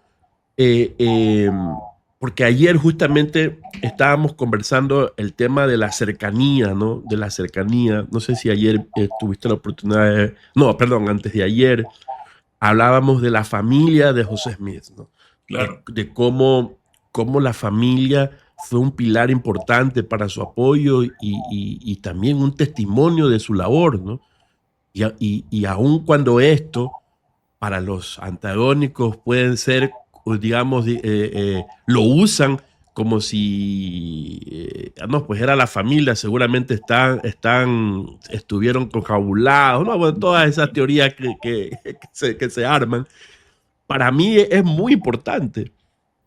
eh, eh, porque ayer justamente estábamos conversando el tema de la cercanía, ¿no? De la cercanía. No sé si ayer tuviste la oportunidad de... No, perdón, antes de ayer hablábamos de la familia de José Smith, ¿no? Claro. De cómo la familia fue un pilar importante para su apoyo y también un testimonio de su labor, ¿no? Y aun cuando esto para los antagónicos pueden ser, digamos, lo usan como si, no, pues era la familia, seguramente estuvieron confabulados, ¿no? Bueno, todas esas teorías que se arman. Para mí es muy importante.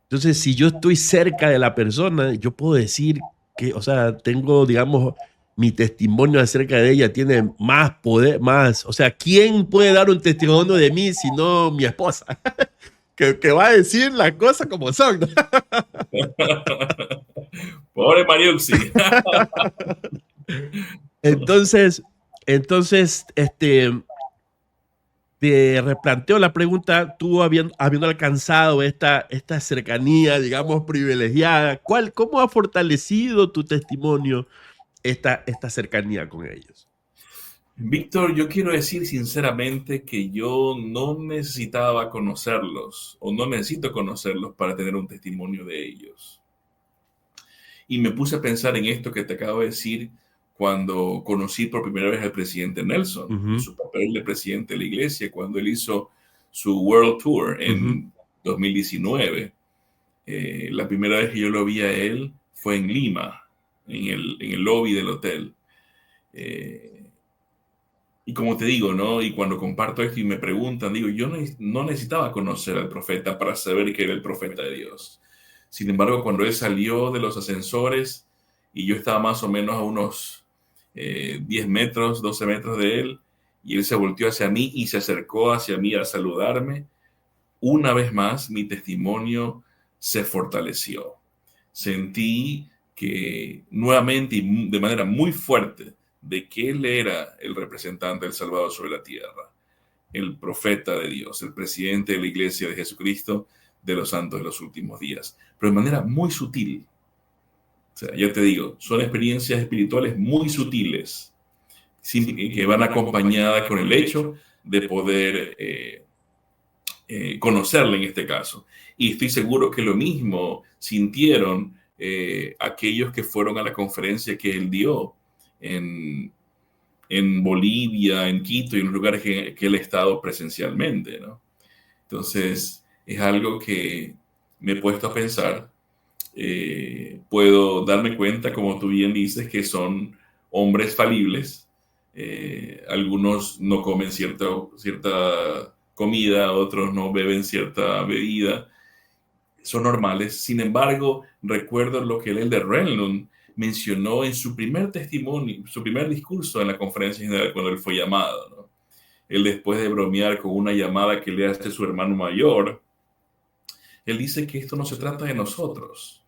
Entonces, si yo estoy cerca de la persona, yo puedo decir que, o sea, tengo, digamos, mi testimonio acerca de ella tiene más poder, más, o sea, ¿quién puede dar un testimonio de mí si no mi esposa? Que va a decir las cosas como son, ¿no? Pobre Mariuxi. Entonces, entonces, te replanteo la pregunta, tú habiendo alcanzado esta cercanía, digamos, privilegiada, ¿cómo ha fortalecido tu testimonio esta cercanía con ellos? Víctor, yo quiero decir sinceramente que yo no necesitaba conocerlos o no necesito conocerlos para tener un testimonio de ellos. Y me puse a pensar en esto que te acabo de decir cuando conocí por primera vez al presidente Nelson en Ujú, su papel de presidente de la iglesia, cuando él hizo su World Tour ujú, en 2019. La primera vez que yo lo vi a él fue en Lima, en el lobby del hotel. Eh, y como te digo, ¿no? Y cuando comparto esto y me preguntan, digo, yo no necesitaba conocer al profeta para saber que era el profeta de Dios. Sin embargo, cuando él salió de los ascensores y yo estaba más o menos a unos 10 metros, 12 metros de él, y él se volteó hacia mí y se acercó hacia mí a saludarme, una vez más mi testimonio se fortaleció. Sentí que nuevamente y de manera muy fuerte de que él era el representante del Salvador sobre la tierra, el profeta de Dios, el presidente de la iglesia de Jesucristo de los santos de los últimos días, pero de manera muy sutil. O sea, ya te digo, son experiencias espirituales muy sutiles, que van acompañadas con el hecho de poder conocerle en este caso. Y estoy seguro que lo mismo sintieron aquellos que fueron a la conferencia que él dio en, en Bolivia, en Quito y en los lugares que él ha estado presencialmente, ¿no? Entonces, es algo que me he puesto a pensar. Puedo darme cuenta, como tú bien dices, que son hombres falibles. Algunos no comen cierta comida, otros no beben cierta bebida. Son normales. Sin embargo, recuerdo lo que el elder Renlund mencionó en su primer testimonio, su primer discurso en la conferencia general cuando él fue llamado, ¿no? Él, después de bromear con una llamada que le hace su hermano mayor, él dice que esto no se trata de nosotros.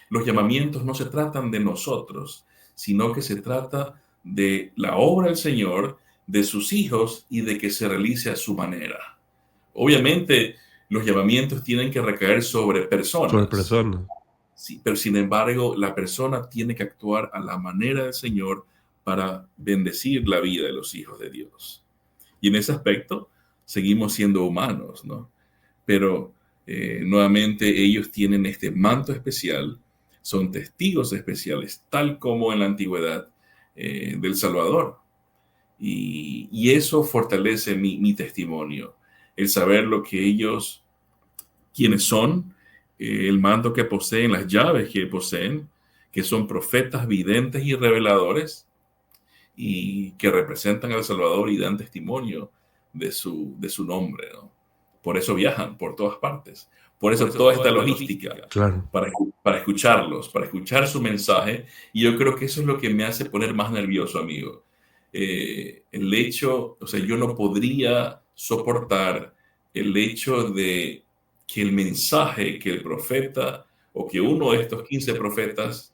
Los llamamientos no se tratan de nosotros, sino que se trata de la obra del Señor, de sus hijos y de que se realice a su manera. Obviamente, los llamamientos tienen que recaer sobre sobre personas, personas. sí, pero sin embargo, la persona tiene que actuar a la manera del Señor para bendecir la vida de los hijos de Dios. Y en ese aspecto, seguimos siendo humanos, ¿no? Pero nuevamente ellos tienen este manto especial, son testigos especiales, tal como en la antigüedad del Salvador. Y eso fortalece mi testimonio, el saber lo que ellos, quiénes son, el manto que poseen, las llaves que poseen, que son profetas, videntes y reveladores, y que representan al Salvador y dan testimonio de su nombre, ¿no? Por eso viajan por todas partes. Por eso toda esta logística Claro. para escucharlos, para escuchar su mensaje. Y yo creo que eso es lo que me hace poner más nervioso, amigo. el hecho, o sea, yo no podría soportar el hecho de que el mensaje que el profeta o que uno de estos 15 profetas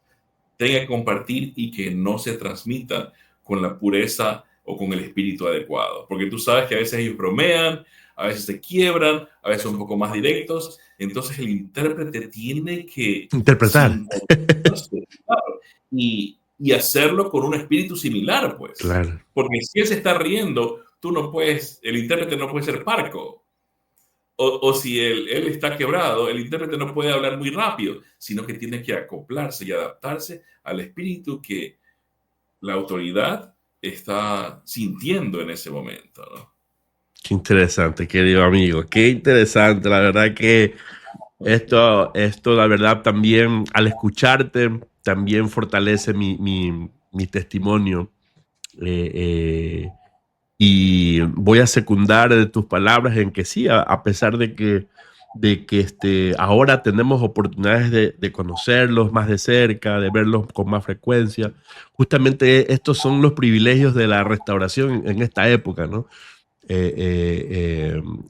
tenga que compartir y que no se transmita con la pureza o con el espíritu adecuado. Porque tú sabes que a veces ellos bromean, a veces se quiebran, a veces son un poco más directos. Entonces el intérprete tiene que Interpretar. sintonizarse, claro, y hacerlo con un espíritu similar, pues. Claro. Porque si él se está riendo, tú no puedes, el intérprete no puede ser parco. O si él está quebrado, el intérprete no puede hablar muy rápido, sino que tiene que acoplarse y adaptarse al espíritu que la autoridad está sintiendo en ese momento, ¿no? Qué interesante, querido amigo. Qué interesante. La verdad que esto, la verdad, también al escucharte, también fortalece mi testimonio. Eh, eh, y voy a secundar de tus palabras en que sí, a pesar de que ahora tenemos oportunidades de conocerlos más de cerca, de verlos con más frecuencia. Justamente estos son los privilegios de la restauración en esta época, ¿no?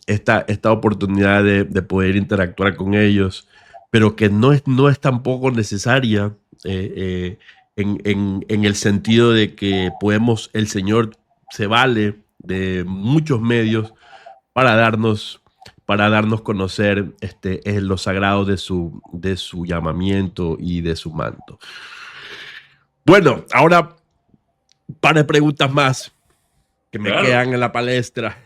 Esta oportunidad de poder interactuar con ellos, pero que no es tampoco necesaria en el sentido de que el Señor se vale de muchos medios para darnos, para darnos conocer lo sagrado de su llamamiento y de su manto. Bueno, ahora para preguntas más que me Claro. quedan en la palestra.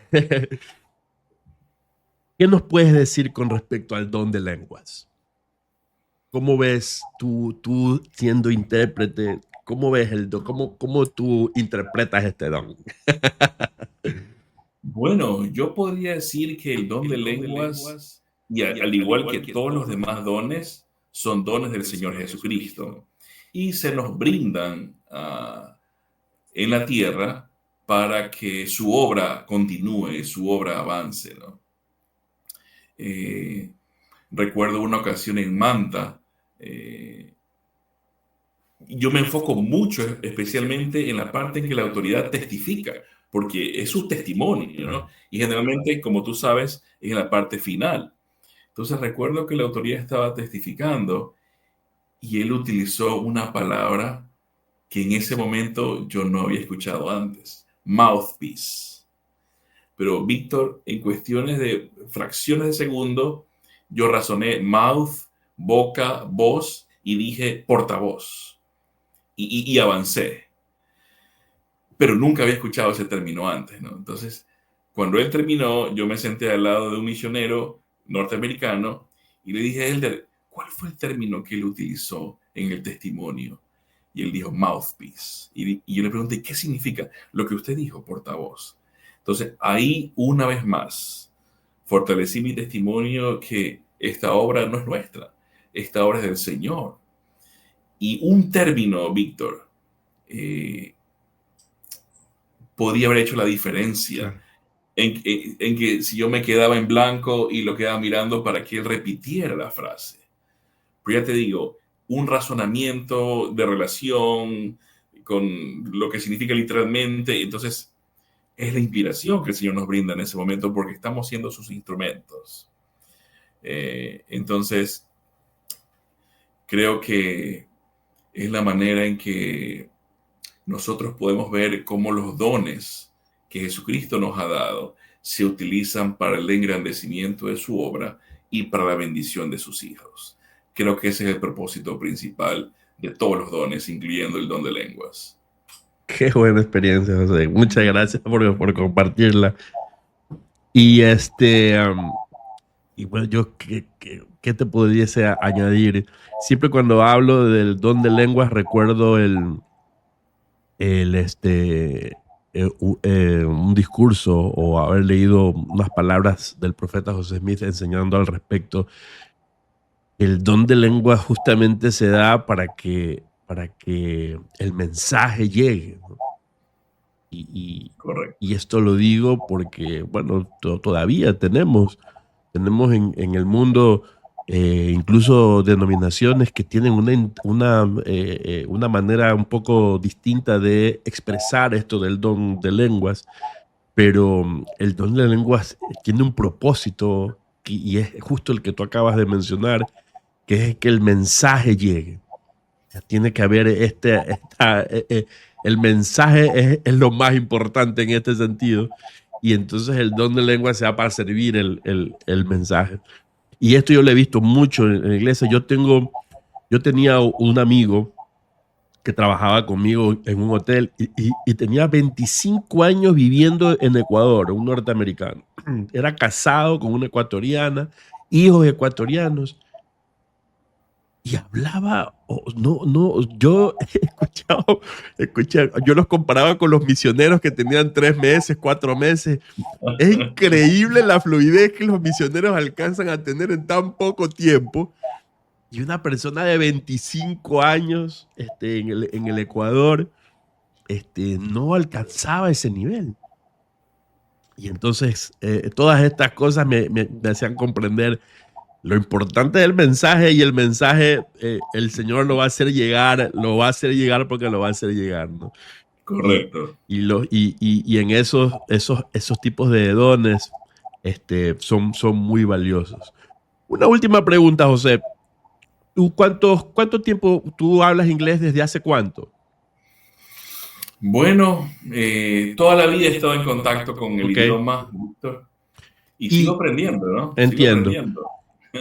¿Qué nos puedes decir con respecto al don de lenguas? ¿Cómo ves tú siendo intérprete? ¿Cómo ves el don? ¿Cómo tú interpretas este don? Bueno, yo podría decir que el don de lenguas, y al igual que todos los demás dones, son dones del Señor Jesucristo. Y se nos brindan en la tierra para que su obra continúe, su obra avance, ¿no? Eh, Recuerdo una ocasión en Manta. Yo me enfoco mucho, especialmente en la parte en que la autoridad testifica, porque es su testimonio, ¿no? Y generalmente, como tú sabes, es en la parte final. Entonces recuerdo que la autoridad estaba testificando y él utilizó una palabra que en ese momento yo no había escuchado antes, mouthpiece. Pero Víctor, en cuestiones de fracciones de segundo, yo razoné mouth, boca, voz y dije portavoz y avancé. Pero nunca había escuchado ese término antes, ¿no? Entonces, cuando él terminó, yo me senté al lado de un misionero norteamericano y le dije a él, ¿cuál fue el término que él utilizó en el testimonio? Y él dijo mouthpiece. Y yo le pregunté, ¿qué significa lo que usted dijo, portavoz? Entonces, ahí una vez más fortalecí mi testimonio que esta obra no es nuestra, esta obra es del Señor. Y un término, Víctor, eh, podía haber hecho la diferencia en que si yo me quedaba en blanco y lo quedaba mirando para que él repitiera la frase. Pero ya te digo, un razonamiento de relación con lo que significa literalmente, entonces es la inspiración que el Señor nos brinda en ese momento porque estamos siendo sus instrumentos. Entonces, creo que es la manera en que nosotros podemos ver cómo los dones que Jesucristo nos ha dado se utilizan para el engrandecimiento de su obra y para la bendición de sus hijos. Creo que ese es el propósito principal de todos los dones, incluyendo el don de lenguas. Qué buena experiencia, José. Muchas gracias por compartirla. Y y bueno, yo ¿qué te pudiese añadir? Siempre cuando hablo del don de lenguas recuerdo el un discurso o haber leído unas palabras del profeta José Smith enseñando al respecto. El don de lengua justamente se da para que el mensaje llegue, ¿no? Correcto. Y esto lo digo porque, bueno, todavía tenemos en el mundo incluso denominaciones que tienen una manera un poco distinta de expresar esto del don de lenguas, pero el don de lenguas tiene un propósito y es justo el que tú acabas de mencionar, que es que el mensaje llegue. Tiene que haber el mensaje es lo más importante en este sentido, y entonces el don de lengua se da para servir el mensaje. Y esto yo lo he visto mucho en la iglesia. Yo tenía un amigo que trabajaba conmigo en un hotel y tenía 25 años viviendo en Ecuador, un norteamericano. Era casado con una ecuatoriana, hijos ecuatorianos, y hablaba, yo he escuchado, yo los comparaba con los misioneros que tenían 3 meses, 4 meses. Es increíble la fluidez que los misioneros alcanzan a tener en tan poco tiempo. Y una persona de 25 años en el Ecuador no alcanzaba ese nivel. Y entonces todas estas cosas me hacían comprender lo importante del mensaje, y el mensaje el Señor lo va a hacer llegar porque lo va a hacer llegar, ¿no? Correcto. Y en esos tipos de dones son muy valiosos. Una última pregunta, José. ¿Tú cuánto tiempo tú hablas inglés? ¿Desde hace cuánto? Bueno, toda la vida he estado en contacto con el Ok. idioma, Víctor, y sigo Y aprendiendo, ¿no? Sigo entiendo. aprendiendo.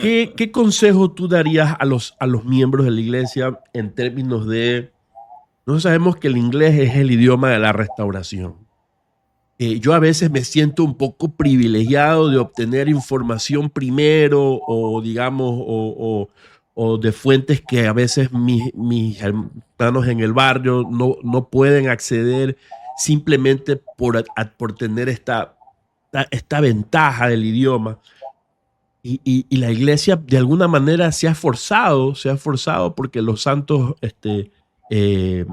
¿Qué consejo tú darías a los miembros de la iglesia en términos de... Nosotros sabemos que el inglés es el idioma de la restauración. Yo a veces me siento un poco privilegiado de obtener información primero, o digamos, o de fuentes que a veces mis hermanos en el barrio no pueden acceder, simplemente por tener esta ventaja del idioma. Y la iglesia de alguna manera se ha esforzado porque los santos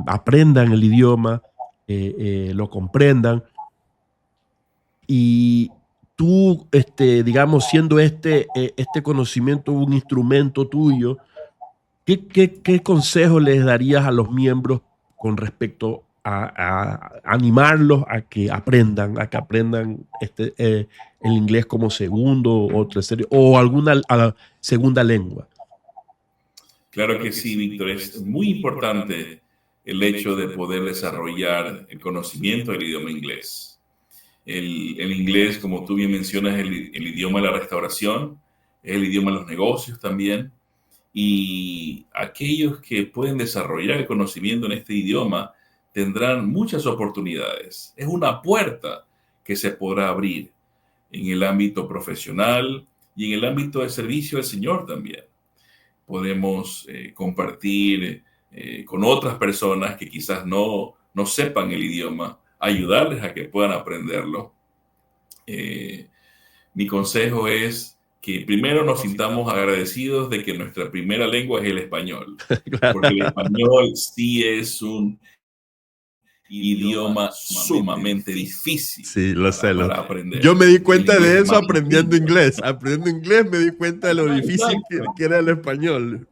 aprendan el idioma, lo comprendan. Y tú, digamos, siendo este conocimiento un instrumento tuyo, ¿qué consejo les darías a los miembros con respecto a animarlos a que aprendan el inglés como segundo o tercero o alguna segunda lengua? Claro que sí, Víctor. Es muy importante el hecho de poder desarrollar el conocimiento del idioma inglés. El inglés, como tú bien mencionas, es el idioma de la restauración, es el idioma de los negocios también. Y aquellos que pueden desarrollar el conocimiento en este idioma tendrán muchas oportunidades. Es una puerta que se podrá abrir en el ámbito profesional y en el ámbito de servicio al Señor también. Podemos compartir con otras personas que quizás no sepan el idioma, ayudarles a que puedan aprenderlo. Mi consejo es que primero nos sintamos agradecidos de que nuestra primera lengua es el español, porque el español sí es un idioma sumamente difícil Sí, lo sé. para aprender. Yo me di El cuenta inglés de es eso más aprendiendo sencillo. inglés. Aprendiendo inglés me di cuenta de lo difícil Exacto. que era el español.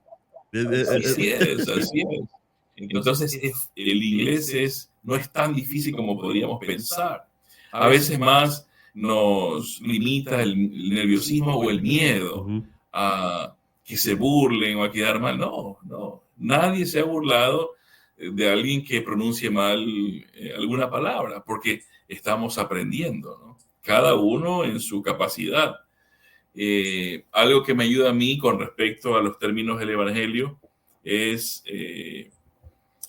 Así es, así es. Entonces, el inglés no es tan difícil como podríamos pensar. A veces más nos limita el nerviosismo o el miedo Ujú. a que se burlen o a quedar mal. No, no. Nadie se ha burlado de alguien que pronuncie mal alguna palabra, porque estamos aprendiendo, ¿no? Cada uno en su capacidad. Algo que me ayuda a mí con respecto a los términos del Evangelio es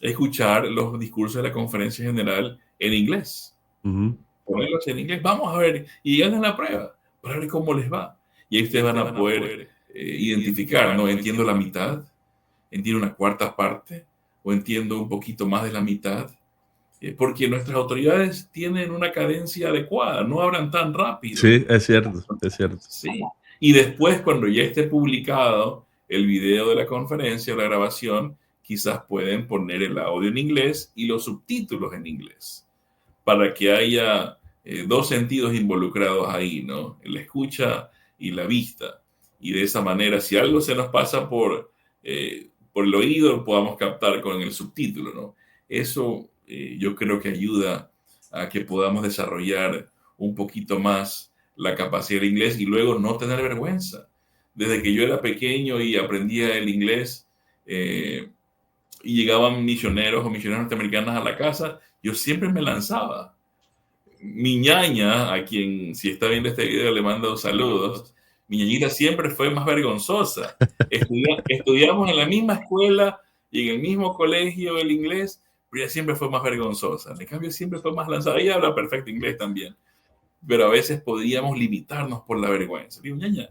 escuchar los discursos de la conferencia general en inglés. Ujú. Ponerlos en inglés, vamos a ver, y hagan la prueba para ver cómo les va. Y ahí ustedes van a poder identificar, ¿no? Entiendo la mitad, entiendo una cuarta parte, o entiendo un poquito más de la mitad, porque nuestras autoridades tienen una cadencia adecuada, no hablan tan rápido. Sí, es cierto, es cierto. Sí. Y después, cuando ya esté publicado el video de la conferencia o la grabación, quizás pueden poner el audio en inglés y los subtítulos en inglés, para que haya dos sentidos involucrados ahí, ¿no? La escucha y la vista. y de esa manera, si algo se nos pasa por el oído, podamos captar con el subtítulo, ¿no? Eso yo creo que ayuda a que podamos desarrollar un poquito más la capacidad del inglés y luego no tener vergüenza. Desde que yo era pequeño y aprendía el inglés y llegaban misioneros o misioneras norteamericanas a la casa, yo siempre me lanzaba. Mi ñaña, a quien si está viendo este video le mando saludos, mi ñañita siempre fue más vergonzosa. Estudiamos en la misma escuela y en el mismo colegio el inglés, pero ella siempre fue más vergonzosa. En cambio, siempre fue más lanzada. Ella habla perfecto inglés también, pero a veces podíamos limitarnos por la vergüenza. Digo, ñaña,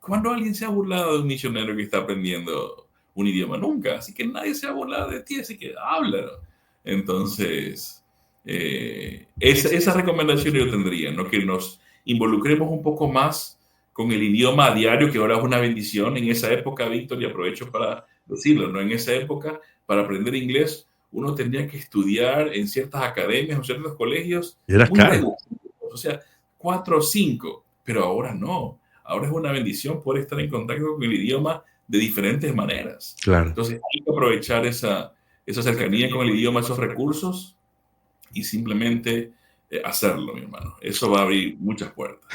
¿cuándo alguien se ha burlado de un misionero que está aprendiendo un idioma? Nunca. Así que nadie se ha burlado de ti, así que háblalo. Entonces, esa recomendación yo tendría, ¿no? Que nos involucremos un poco más con el idioma a diario, que ahora es una bendición. En esa época, Víctor, y aprovecho para decirlo, ¿no? En esa época, para aprender inglés, uno tendría que estudiar en ciertas academias o ciertos colegios Era muy caro. reducidos, o sea, 4 o 5, pero ahora no. Ahora es una bendición poder estar en contacto con el idioma de diferentes maneras. Claro. Entonces, hay que aprovechar esa cercanía con el idioma, esos recursos, y simplemente hacerlo, mi hermano. Eso va a abrir muchas puertas.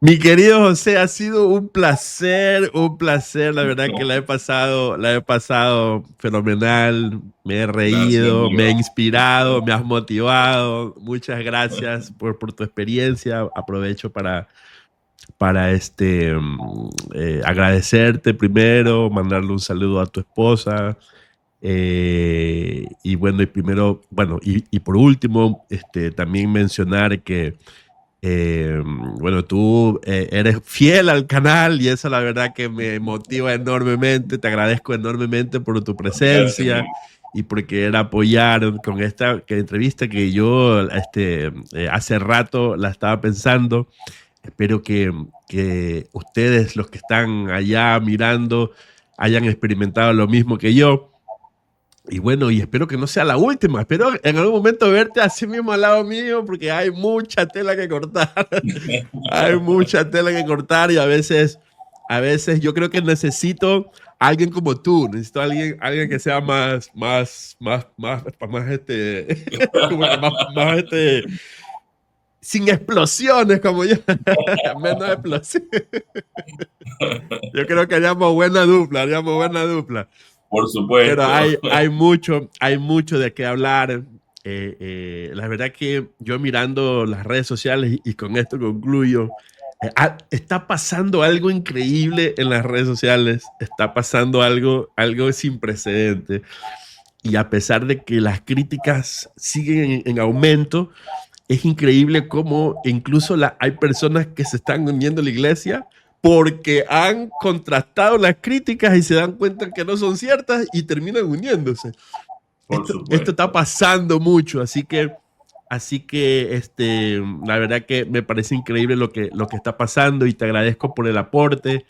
Mi querido José, ha sido un placer, la verdad que la he pasado fenomenal, me he reído, Gracias, me he inspirado, me has motivado, muchas gracias por tu experiencia, aprovecho para agradecerte primero, mandarle un saludo a tu esposa, y bueno, y por último, también mencionar que bueno, tú eres fiel al canal y eso la verdad que me motiva enormemente. Te agradezco enormemente por tu presencia gracias, y por querer apoyar con esta entrevista que yo hace rato la estaba pensando. Espero que ustedes, los que están allá mirando, hayan experimentado lo mismo que yo. Y bueno, y espero que no sea la última. Espero en algún momento verte así mismo al lado mío, porque hay mucha tela que cortar. Hay mucha tela que cortar y a veces yo creo que necesito alguien como tú. Necesito alguien que sea como que más sin explosiones como yo. Menos explosiones. Yo creo que haríamos buena dupla. Por Pero supuesto. hay mucho de qué hablar. La verdad que yo mirando las redes sociales y con esto concluyo, está pasando algo increíble en las redes sociales, está pasando algo sin precedente. Y a pesar de que las críticas siguen en aumento, es increíble cómo incluso hay personas que se están uniendo a la iglesia porque han contrastado las críticas y se dan cuenta que no son ciertas y terminan uniéndose. Por Esto está supuesto. pasando mucho, así que la verdad que me parece increíble lo que está pasando y te agradezco por el aporte.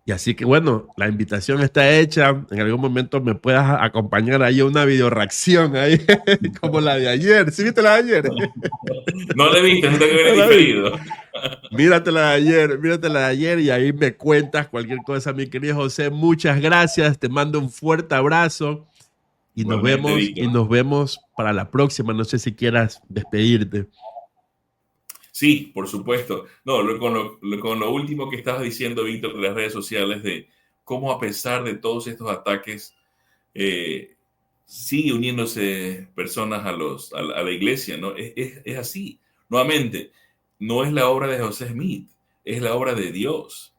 Y así que bueno, la invitación está hecha. En algún momento me puedas acompañar ahí a una video reacción ahí, como la de ayer. ¿Sí viste la de ayer? No le viste, no te que No ver la vi. diferido. Míratela de ayer y ahí me cuentas cualquier cosa, mi querido José. Muchas gracias, te mando un fuerte abrazo y Igualmente, nos Víctor. vemos para la próxima. No sé si quieras despedirte. Sí, por supuesto. No, con lo último que estabas diciendo, Víctor, de las redes sociales, de cómo a pesar de todos estos ataques, eh, sigue uniéndose personas a la iglesia, ¿no? Es así. Nuevamente, no es la obra de José Smith, es la obra de Dios.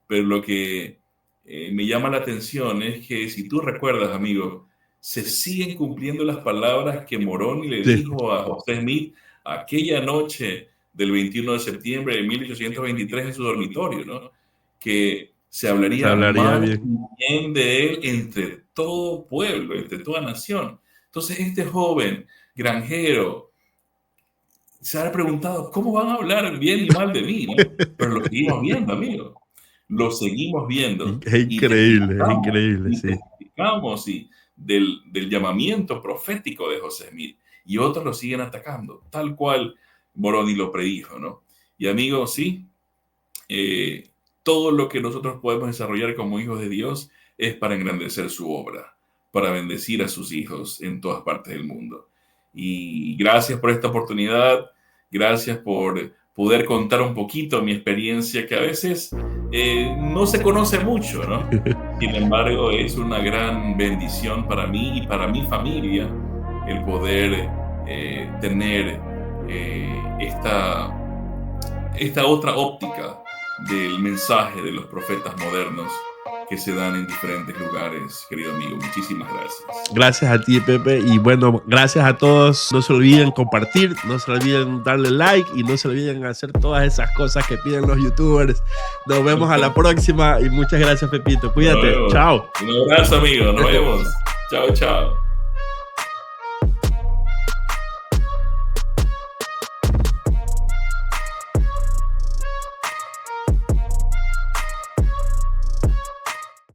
Pero lo que me llama la atención es que si tú recuerdas, amigo, se siguen cumpliendo las palabras que Moroni le Sí, dijo a José Smith aquella noche del 21 de septiembre de 1823 en su dormitorio, ¿no? Que se se hablaría hablaría mal bien. y bien de él entre todo pueblo, entre toda nación. Entonces, este joven granjero se ha preguntado, ¿cómo van a hablar bien y mal de mí? ¿No? Pero lo seguimos viendo, amigo. Lo seguimos viendo Es increíble, y sí. testificamos del llamamiento profético de José Smith. Y otros lo siguen atacando, tal cual Moroni lo predijo, ¿no? Y amigos, sí, eh, todo lo que nosotros podemos desarrollar como hijos de Dios es para engrandecer su obra, para bendecir a sus hijos en todas partes del mundo. Y gracias por esta oportunidad, gracias por poder contar un poquito mi experiencia, que a veces no se conoce mucho, ¿no? Sin embargo, es una gran bendición para mí y para mi familia el poder tener esta otra óptica del mensaje de los profetas modernos que se dan en diferentes lugares, querido amigo. Muchísimas gracias. Gracias a ti, Pepe. Y bueno, gracias a todos. No se olviden compartir, no se olviden darle like y no se olviden hacer todas esas cosas que piden los youtubers. Nos vemos a la próxima y muchas gracias, Pepito. Cuídate. Chao. Un abrazo, amigo. Nos vemos. Chao, chao.